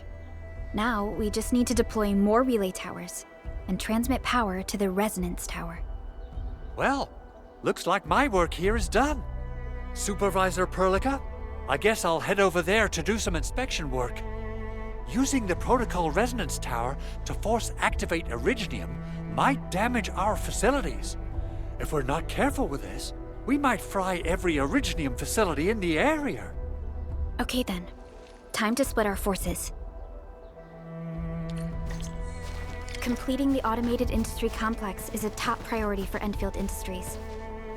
Now, we just need to deploy more relay towers and transmit power to the resonance tower. Well, looks like my work here is done. Supervisor Perlica, I guess I'll head over there to do some inspection work. Using the protocol resonance tower to force activate Originium might damage our facilities. If we're not careful with this, we might fry every Originium facility in the area. Okay then. Time to split our forces. Completing the automated industry complex is a top priority for Enfield Industries.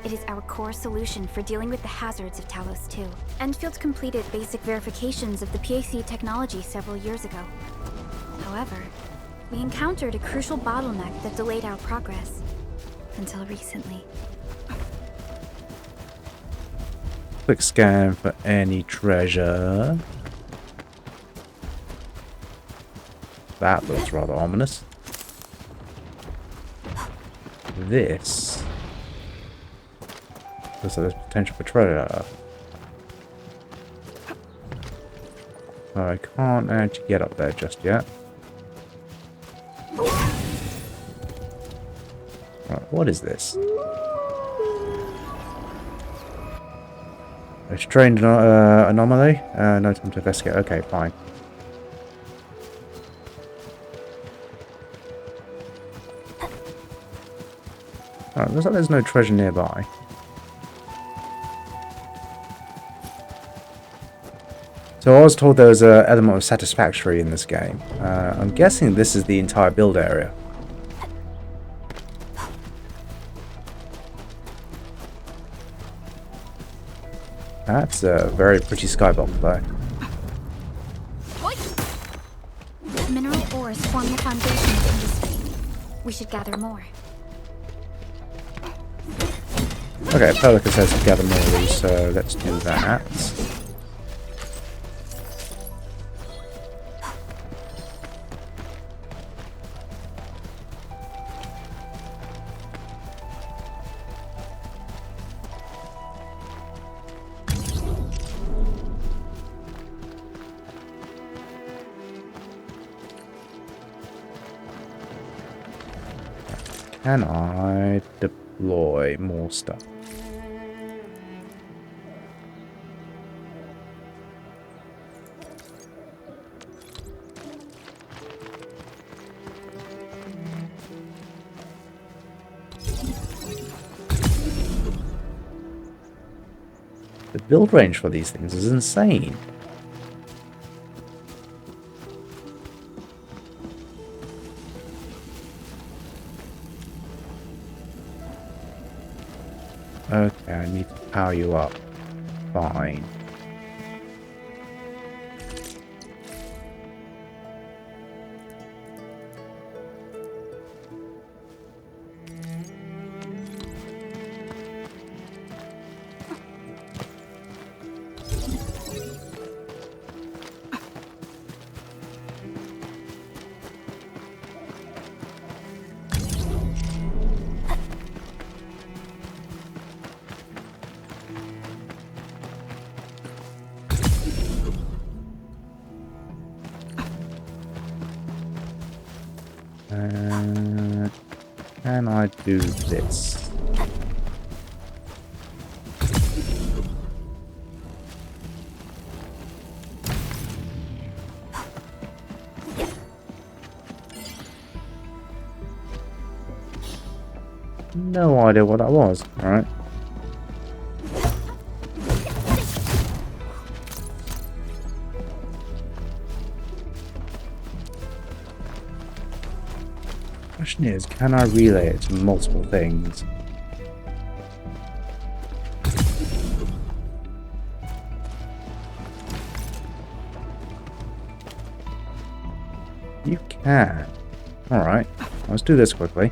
It is our core solution for dealing with the hazards of Talos-II. Enfield completed basic verifications of the PAC technology several years ago. However, we encountered a crucial bottleneck that delayed our progress. Until recently. Quick scan for any treasure. That looks rather ominous. This looks like there's potential for treasure. I can't actually get up there just yet. Right, what is this? A strange anomaly? No time to investigate. Okay, fine. Alright, looks like there's no treasure nearby. So I was told there was an element of satisfactory in this game. I'm guessing this is the entire build area. That's a very pretty skybox though. Mineral ores form the foundation of industry. We should gather more. Okay, Pelican says to gather more of these, so let's do that. Can I deploy more stuff? The build range for these things is insane. Okay, I need to power you up. Fine. Can I do this? No idea what that was. Alright. Question is, can I relay it to multiple things? You can. Alright, let's do this quickly.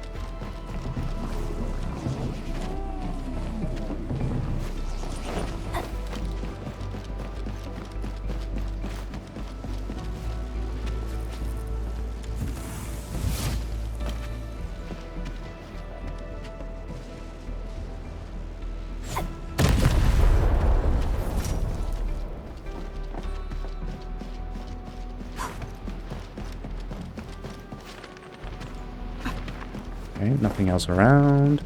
Okay, nothing else around.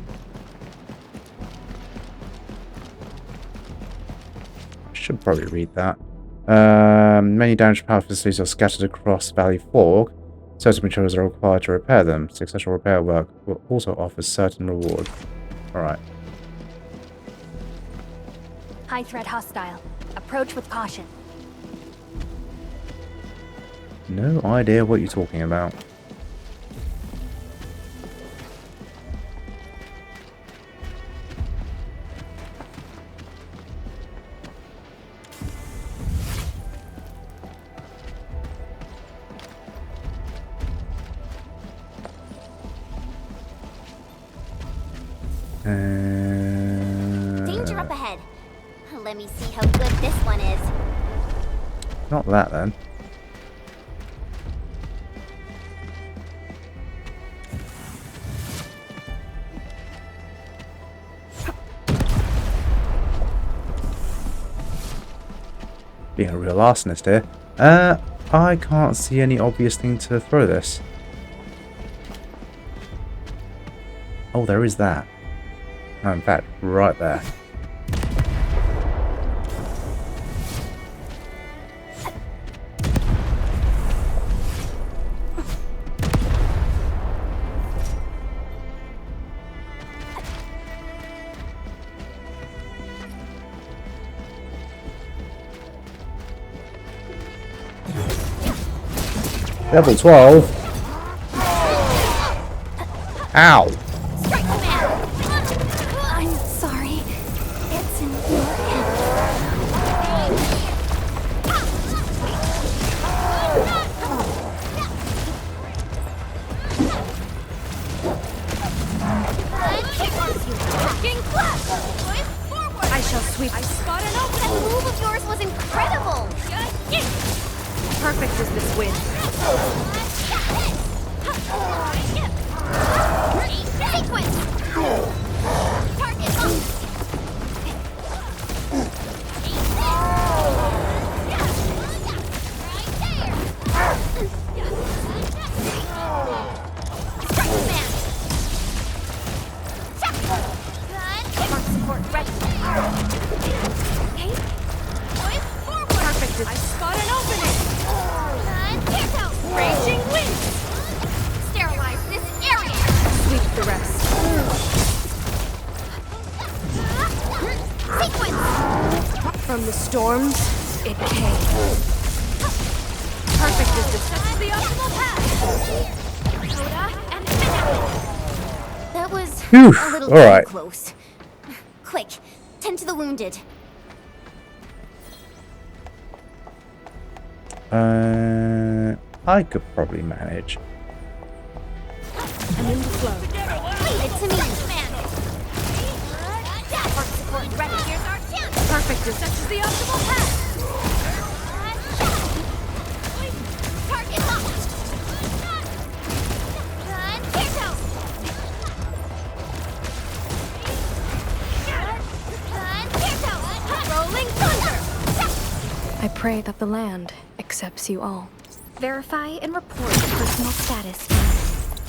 Should probably read that. Many damaged power facilities are scattered across Valley Fork. Certain materials are required to repair them. Successful repair work will also offer certain rewards. Alright. High threat hostile. Approach with caution. No idea what you're talking about. Danger up ahead. Let me see how good this one is. Not that then. Being a real arsonist here. I can't see any obvious thing to throw this. Oh, there is that. Oh, in fact, right there. Level 12. Ow. I'm sorry. It's in your I shall sweep. I spot an open. That move of yours was incredible. Perfect as this win. Sequence. Target locked. Perfect. I spot an opening. Raging wind. Sterilize this area. Sweep the rest. Sequence. From the storms, it came. Perfect as this. This is the optimal path. Coda and Minna. That was a little too alright. close. Quick, tend to the wounded. I could probably manage. I'm in the flow. Leave it to me. First support ready. Here's our chance. Perfect as Such is the optimal path. Target locked. Rolling thunder. I pray that the land accepts you all. Verify and report personal status.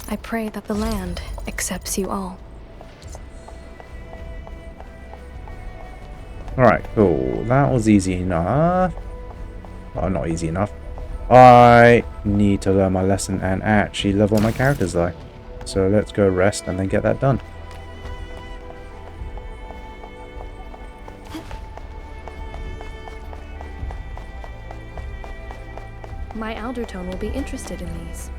I pray that the land accepts you all. Alright, cool. That was easy enough. Oh, not easy enough. I need to learn my lesson and actually level my characters though. So let's go rest and then get that done. My Aldertone will be interested in these.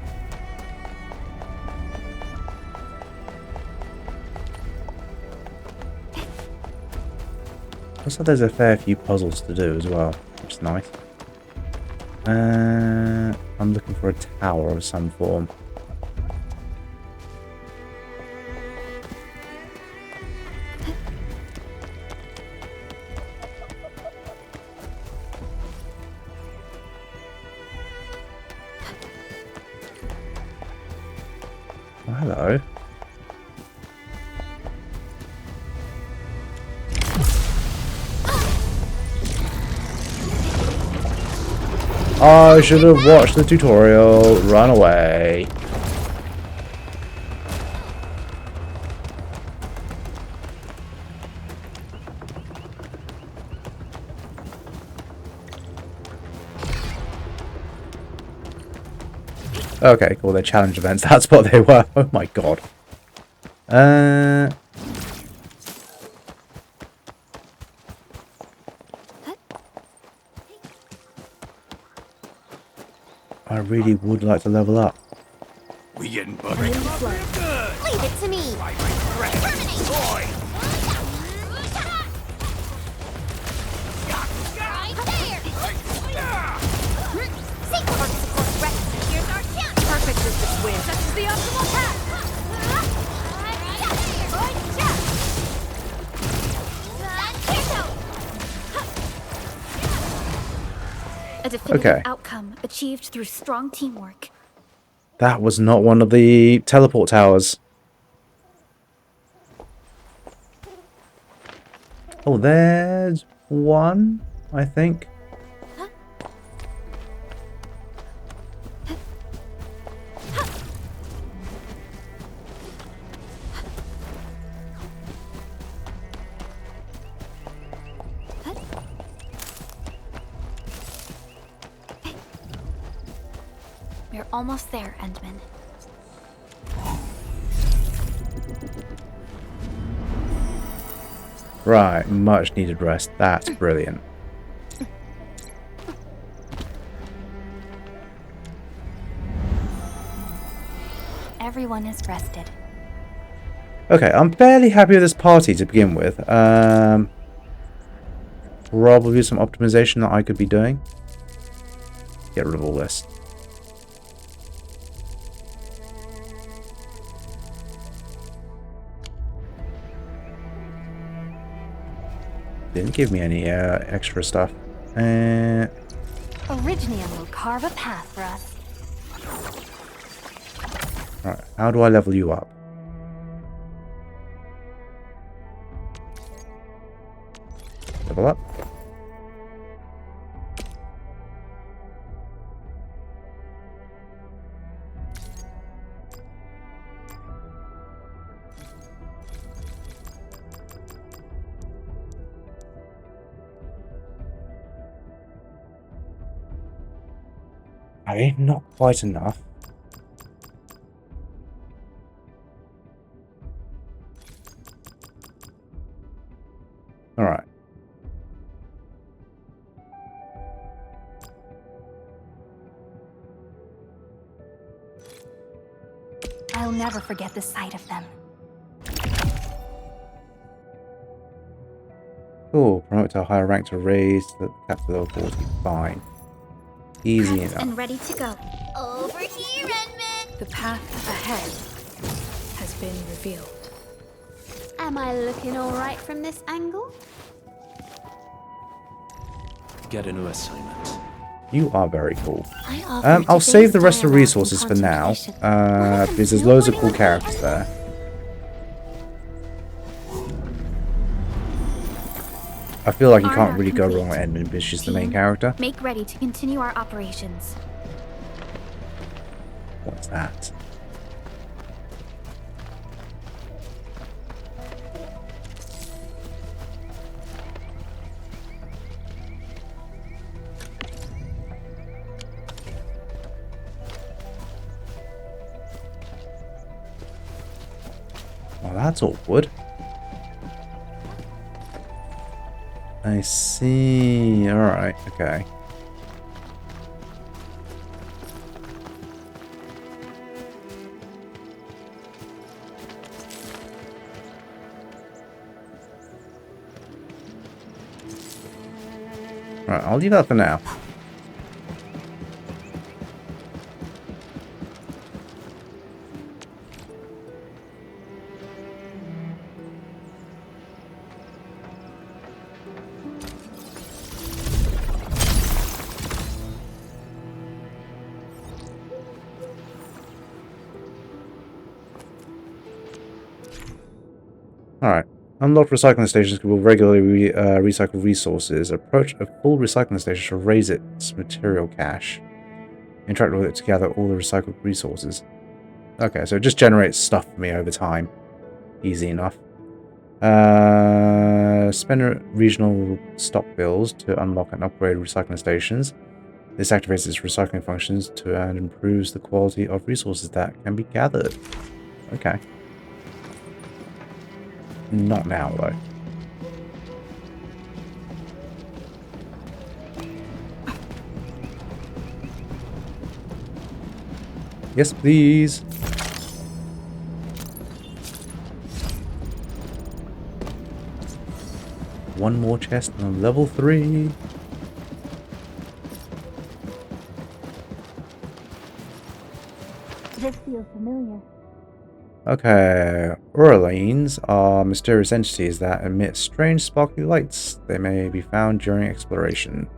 Looks like there's a fair few puzzles to do as well, which is nice. I'm looking for a tower of some form. Oh, hello. I should have watched the tutorial. Run away. Okay, cool. They're challenge events. That's what they were. Oh my god. I really would like to level up. We getting bubbly. Leave it to me. Terminate. Right there. Here's our chance. Perfect is the swing. Such is the optimal path. A definitive outcome achieved through strong teamwork. That was not one of the teleport towers. Oh, there's one, I think. We're almost there, Endman. Right, much needed rest. That's brilliant. Everyone is rested. Okay, I'm fairly happy with this party to begin with. Probably some optimization that I could be doing. Get rid of all this. Didn't give me any extra stuff. Originium will carve a path for us. Right, how do I level you up? Level up. Okay, not quite enough. All right. I'll never forget the sight of them. Cool. Promote to a higher rank to raise the cap to level 40. Fine. Easy enough. And ready to go. Over here, Edmund. The path ahead has been revealed. Am I looking all right from this angle? Get a new assignment. You are very cool. I I'll save the rest of the resources for now, because there's loads of cool characters there. I feel like you can't really go wrong with Edmund because she's the main character. Make ready to continue our operations. What's that? that's awkward. I see. Alright, okay. Right, I'll leave that for now. Alright. Unlocked recycling stations will regularly recycle resources. Approach a full recycling station to raise its material cache. Interact with it to gather all the recycled resources. Okay, so it just generates stuff for me over time. Easy enough. Spend regional stock bills to unlock and upgrade recycling stations. This activates its recycling functions and improves the quality of resources that can be gathered. Okay. Not now, though. Yes, please. One more chest on level 3. This feels familiar. Okay, Auralines are mysterious entities that emit strange sparkly lights. They may be found during exploration.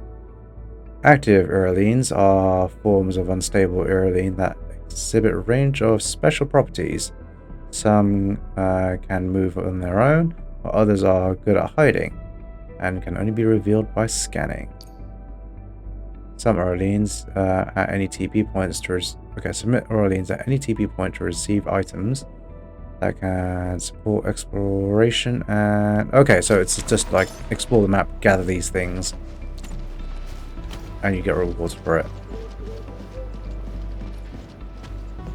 Active Auralines are forms of unstable Auraline that exhibit a range of special properties. Some can move on their own, while others are good at hiding, and can only be revealed by scanning. Some Auralines at any TP points to submit Auralines at any TP point to receive items that can support exploration and... Okay, so it's just like explore the map, gather these things, and you get rewards for it.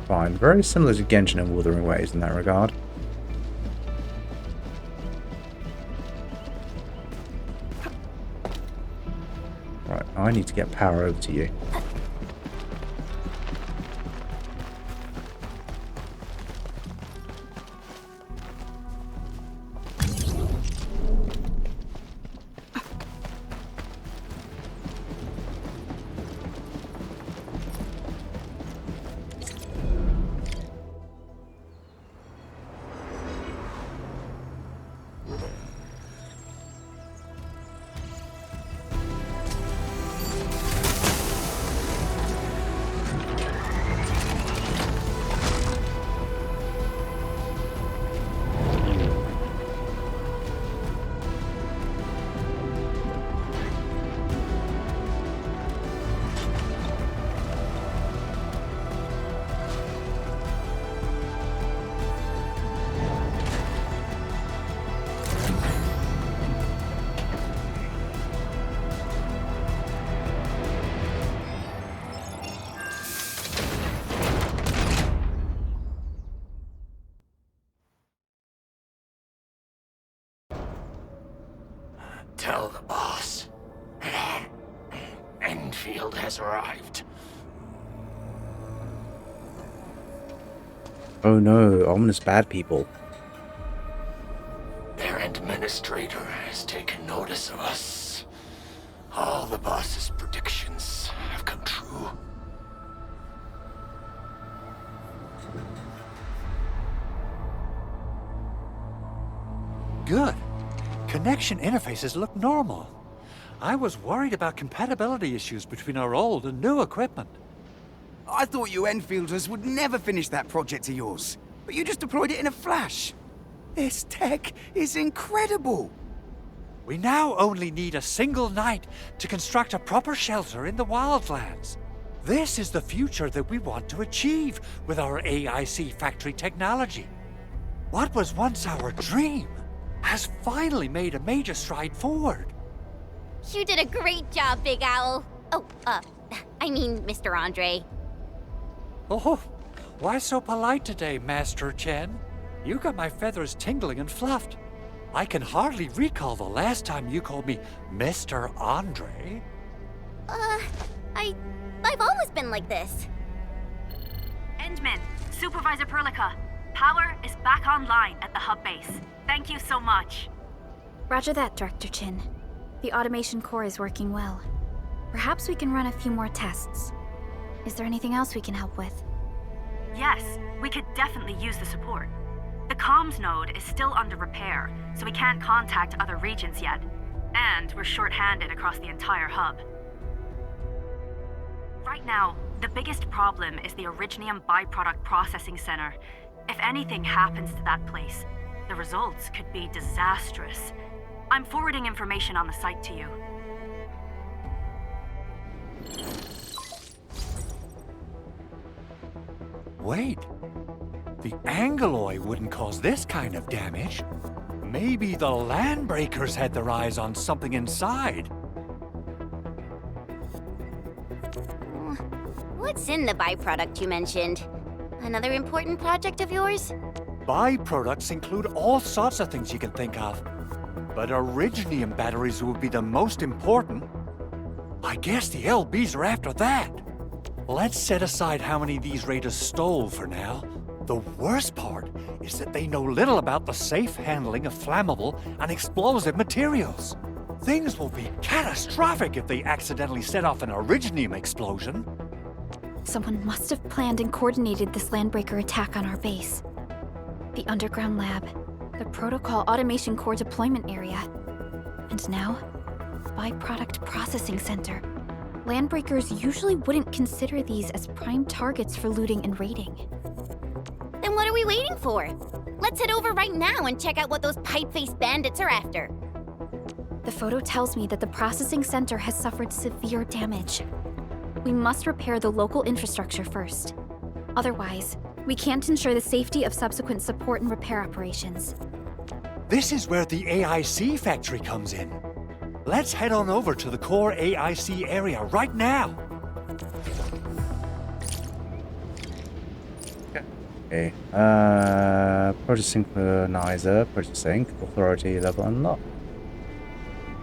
Fine. Very similar to Genshin and Wuthering Waves in that regard. Right, I need to get power over to you. Tell the boss. Enfield has arrived. Oh no, ominous bad people. Their administrator has taken notice of us. All the boss's predictions have come true. Good. Connection interfaces look normal. I was worried about compatibility issues between our old and new equipment. I thought you Enfielders would never finish that project of yours, but you just deployed it in a flash. This tech is incredible. We now only need a single night to construct a proper shelter in the wildlands. This is the future that we want to achieve with our AIC factory technology. What was once our dream has finally made a major stride forward. You did a great job, Big Owl. Oh, I mean, Mr. Andre. Oh, why so polite today, Master Chen? You got my feathers tingling and fluffed. I can hardly recall the last time you called me Mr. Andre. I've always been like this. Endman, Supervisor Perlica, power is back online at the hub base. Thank you so much. Roger that, Director Chin. The automation core is working well. Perhaps we can run a few more tests. Is there anything else we can help with? Yes, we could definitely use the support. The comms node is still under repair, so we can't contact other regions yet. And we're short-handed across the entire hub. Right now, the biggest problem is the Originium byproduct processing center. If anything happens to that place, the results could be disastrous. I'm forwarding information on the site to you. Wait. The Angeloy wouldn't cause this kind of damage. Maybe the Landbreakers had their eyes on something inside. What's in the byproduct you mentioned? Another important project of yours? Byproducts include all sorts of things you can think of. But Originium batteries would be the most important. I guess the LBs are after that. Let's set aside how many these raiders stole for now. The worst part is that they know little about the safe handling of flammable and explosive materials. Things will be catastrophic if they accidentally set off an Originium explosion. Someone must have planned and coordinated this Landbreaker attack on our base. The underground lab, the protocol automation core deployment area, and now, byproduct processing center. Landbreakers usually wouldn't consider these as prime targets for looting and raiding. Then what are we waiting for? Let's head over right now and check out what those pipe-faced bandits are after. The photo tells me that the processing center has suffered severe damage. We must repair the local infrastructure first. Otherwise, we can't ensure the safety of subsequent support and repair operations. This is where the AIC factory comes in. Let's head on over to the core AIC area right now. Okay. Protosynchronizer, protosync, authority level unlocked.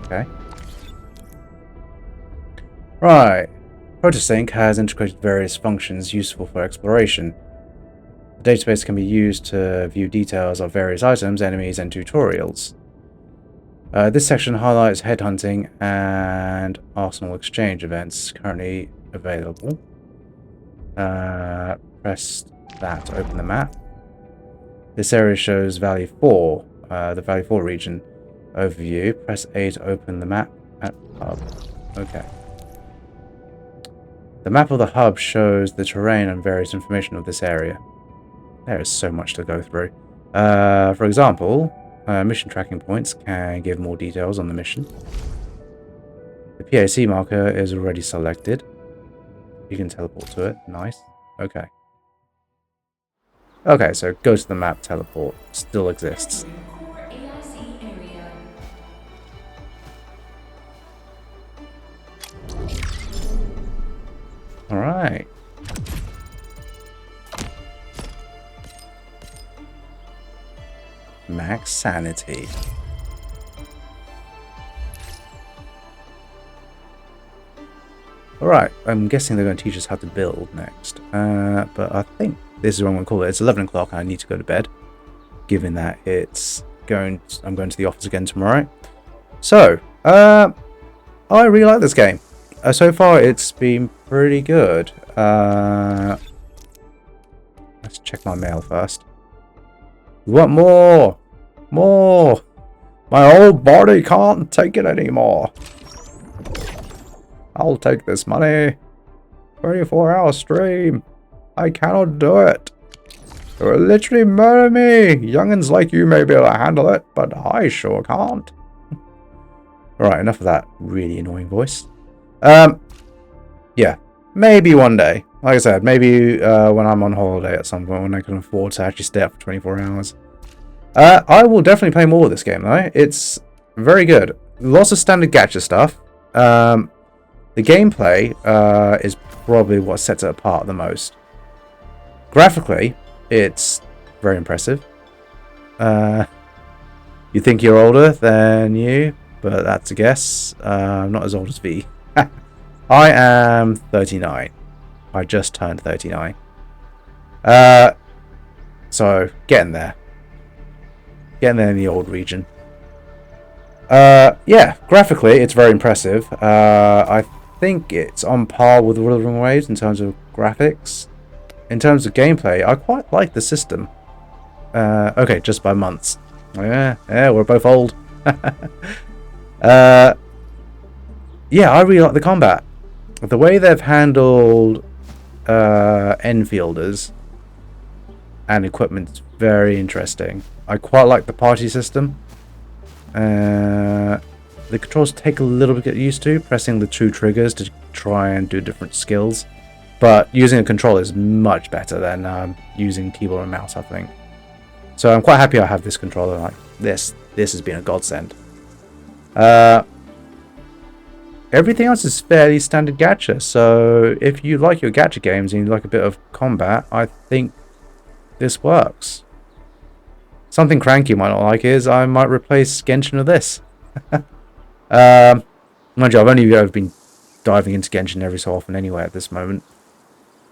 Okay. Right. Protosync has integrated various functions useful for exploration. The database can be used to view details of various items, enemies, and tutorials. This section highlights headhunting and arsenal exchange events currently available. Press that to open the map. This area shows Valley 4, the Valley 4 region overview. Press A to open the map at hub. Okay. The map of the hub shows the terrain and various information of this area. There is so much to go through. For example, mission tracking points can give more details on the mission. The PAC marker is already selected. You can teleport to it. Nice. Okay. Okay, so go to the map, teleport. Still exists. Alright. Max sanity. Alright, I'm guessing they're going to teach us how to build next. But I think this is what I'm going to call it. It's 11 o'clock and I need to go to bed. Given that I'm going to the office again tomorrow. So, I really like this game. So far it's been pretty good. Let's check my mail first. We want more! More! My old body can't take it anymore. I'll take this money. 24-hour stream. I cannot do it. It will literally murder me. Youngins like you may be able to handle it, but I sure can't. Alright, enough of that really annoying voice. Yeah, maybe one day. Like I said, maybe when I'm on holiday at some point, when I can afford to actually stay up for 24 hours. I will definitely play more of this game, though. It's very good. Lots of standard gacha stuff. The gameplay is probably what sets it apart the most. Graphically, it's very impressive. You think you're older than you, but that's a guess. I'm not as old as V. I am 39. I just turned 39. So getting there. Getting there in the old region. Yeah, graphically it's very impressive. I think it's on par with Wuthering Waves in terms of graphics. In terms of gameplay, I quite like the system. Okay, just by months. Yeah, we're both old. Yeah, I really like the combat. The way they've handled Enfielders and equipment is very interesting. I quite like the party system. The controls take a little bit to get used to, pressing the 2 triggers to try and do different skills. But using a controller is much better than using keyboard and mouse, I think. So I'm quite happy I have this controller. Like this has been a godsend. Everything else is fairly standard gacha. So if you like your gacha games and you like a bit of combat, I think this works. Something Cranky might not like is I might replace Genshin with this. Mind you, I've only ever been diving into Genshin every so often anyway at this moment.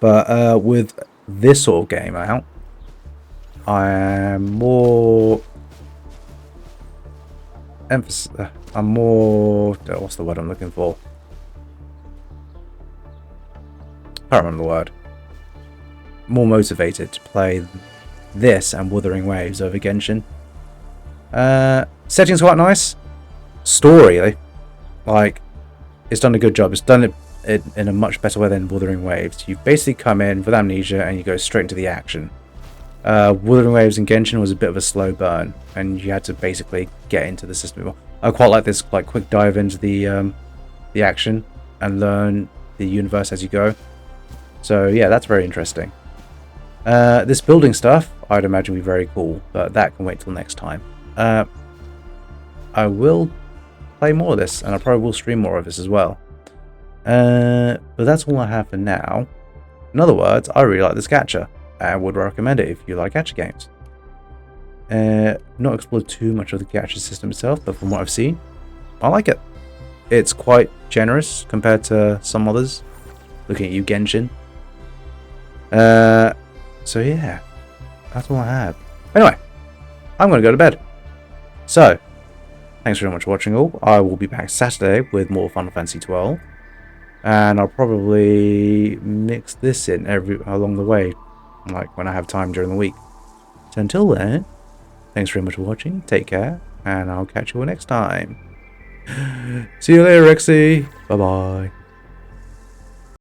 But with this sort of game out, I am more... I'm more... What's the word I'm looking for? I can't remember the word. More motivated to play this and Wuthering Waves over Genshin. Setting's quite nice. Story, like, it's done a good job. It's done it in a much better way than Wuthering Waves. You basically come in with amnesia and you go straight into the action. Wuthering Waves and Genshin was a bit of a slow burn, and you had to basically get into the system. I quite like this like quick dive into the action and learn the universe as you go. So yeah, that's very interesting. This building stuff, I'd imagine, will be very cool, but that can wait till next time. I will play more of this, and I probably will stream more of this as well. But that's all I have for now. In other words, I really like this gacha, and would recommend it if you like gacha games. Not explored too much of the gacha system itself, but from what I've seen, I like it. It's quite generous compared to some others. Looking at you, Genshin. So yeah, that's all I have. Anyway, I'm going to go to bed. So, thanks very much for watching all. I will be back Saturday with more Final Fantasy 12. And I'll probably mix this in along the way, like when I have time during the week. So until then, thanks very much for watching, take care, and I'll catch you all next time. See you later, Rexy. Bye bye.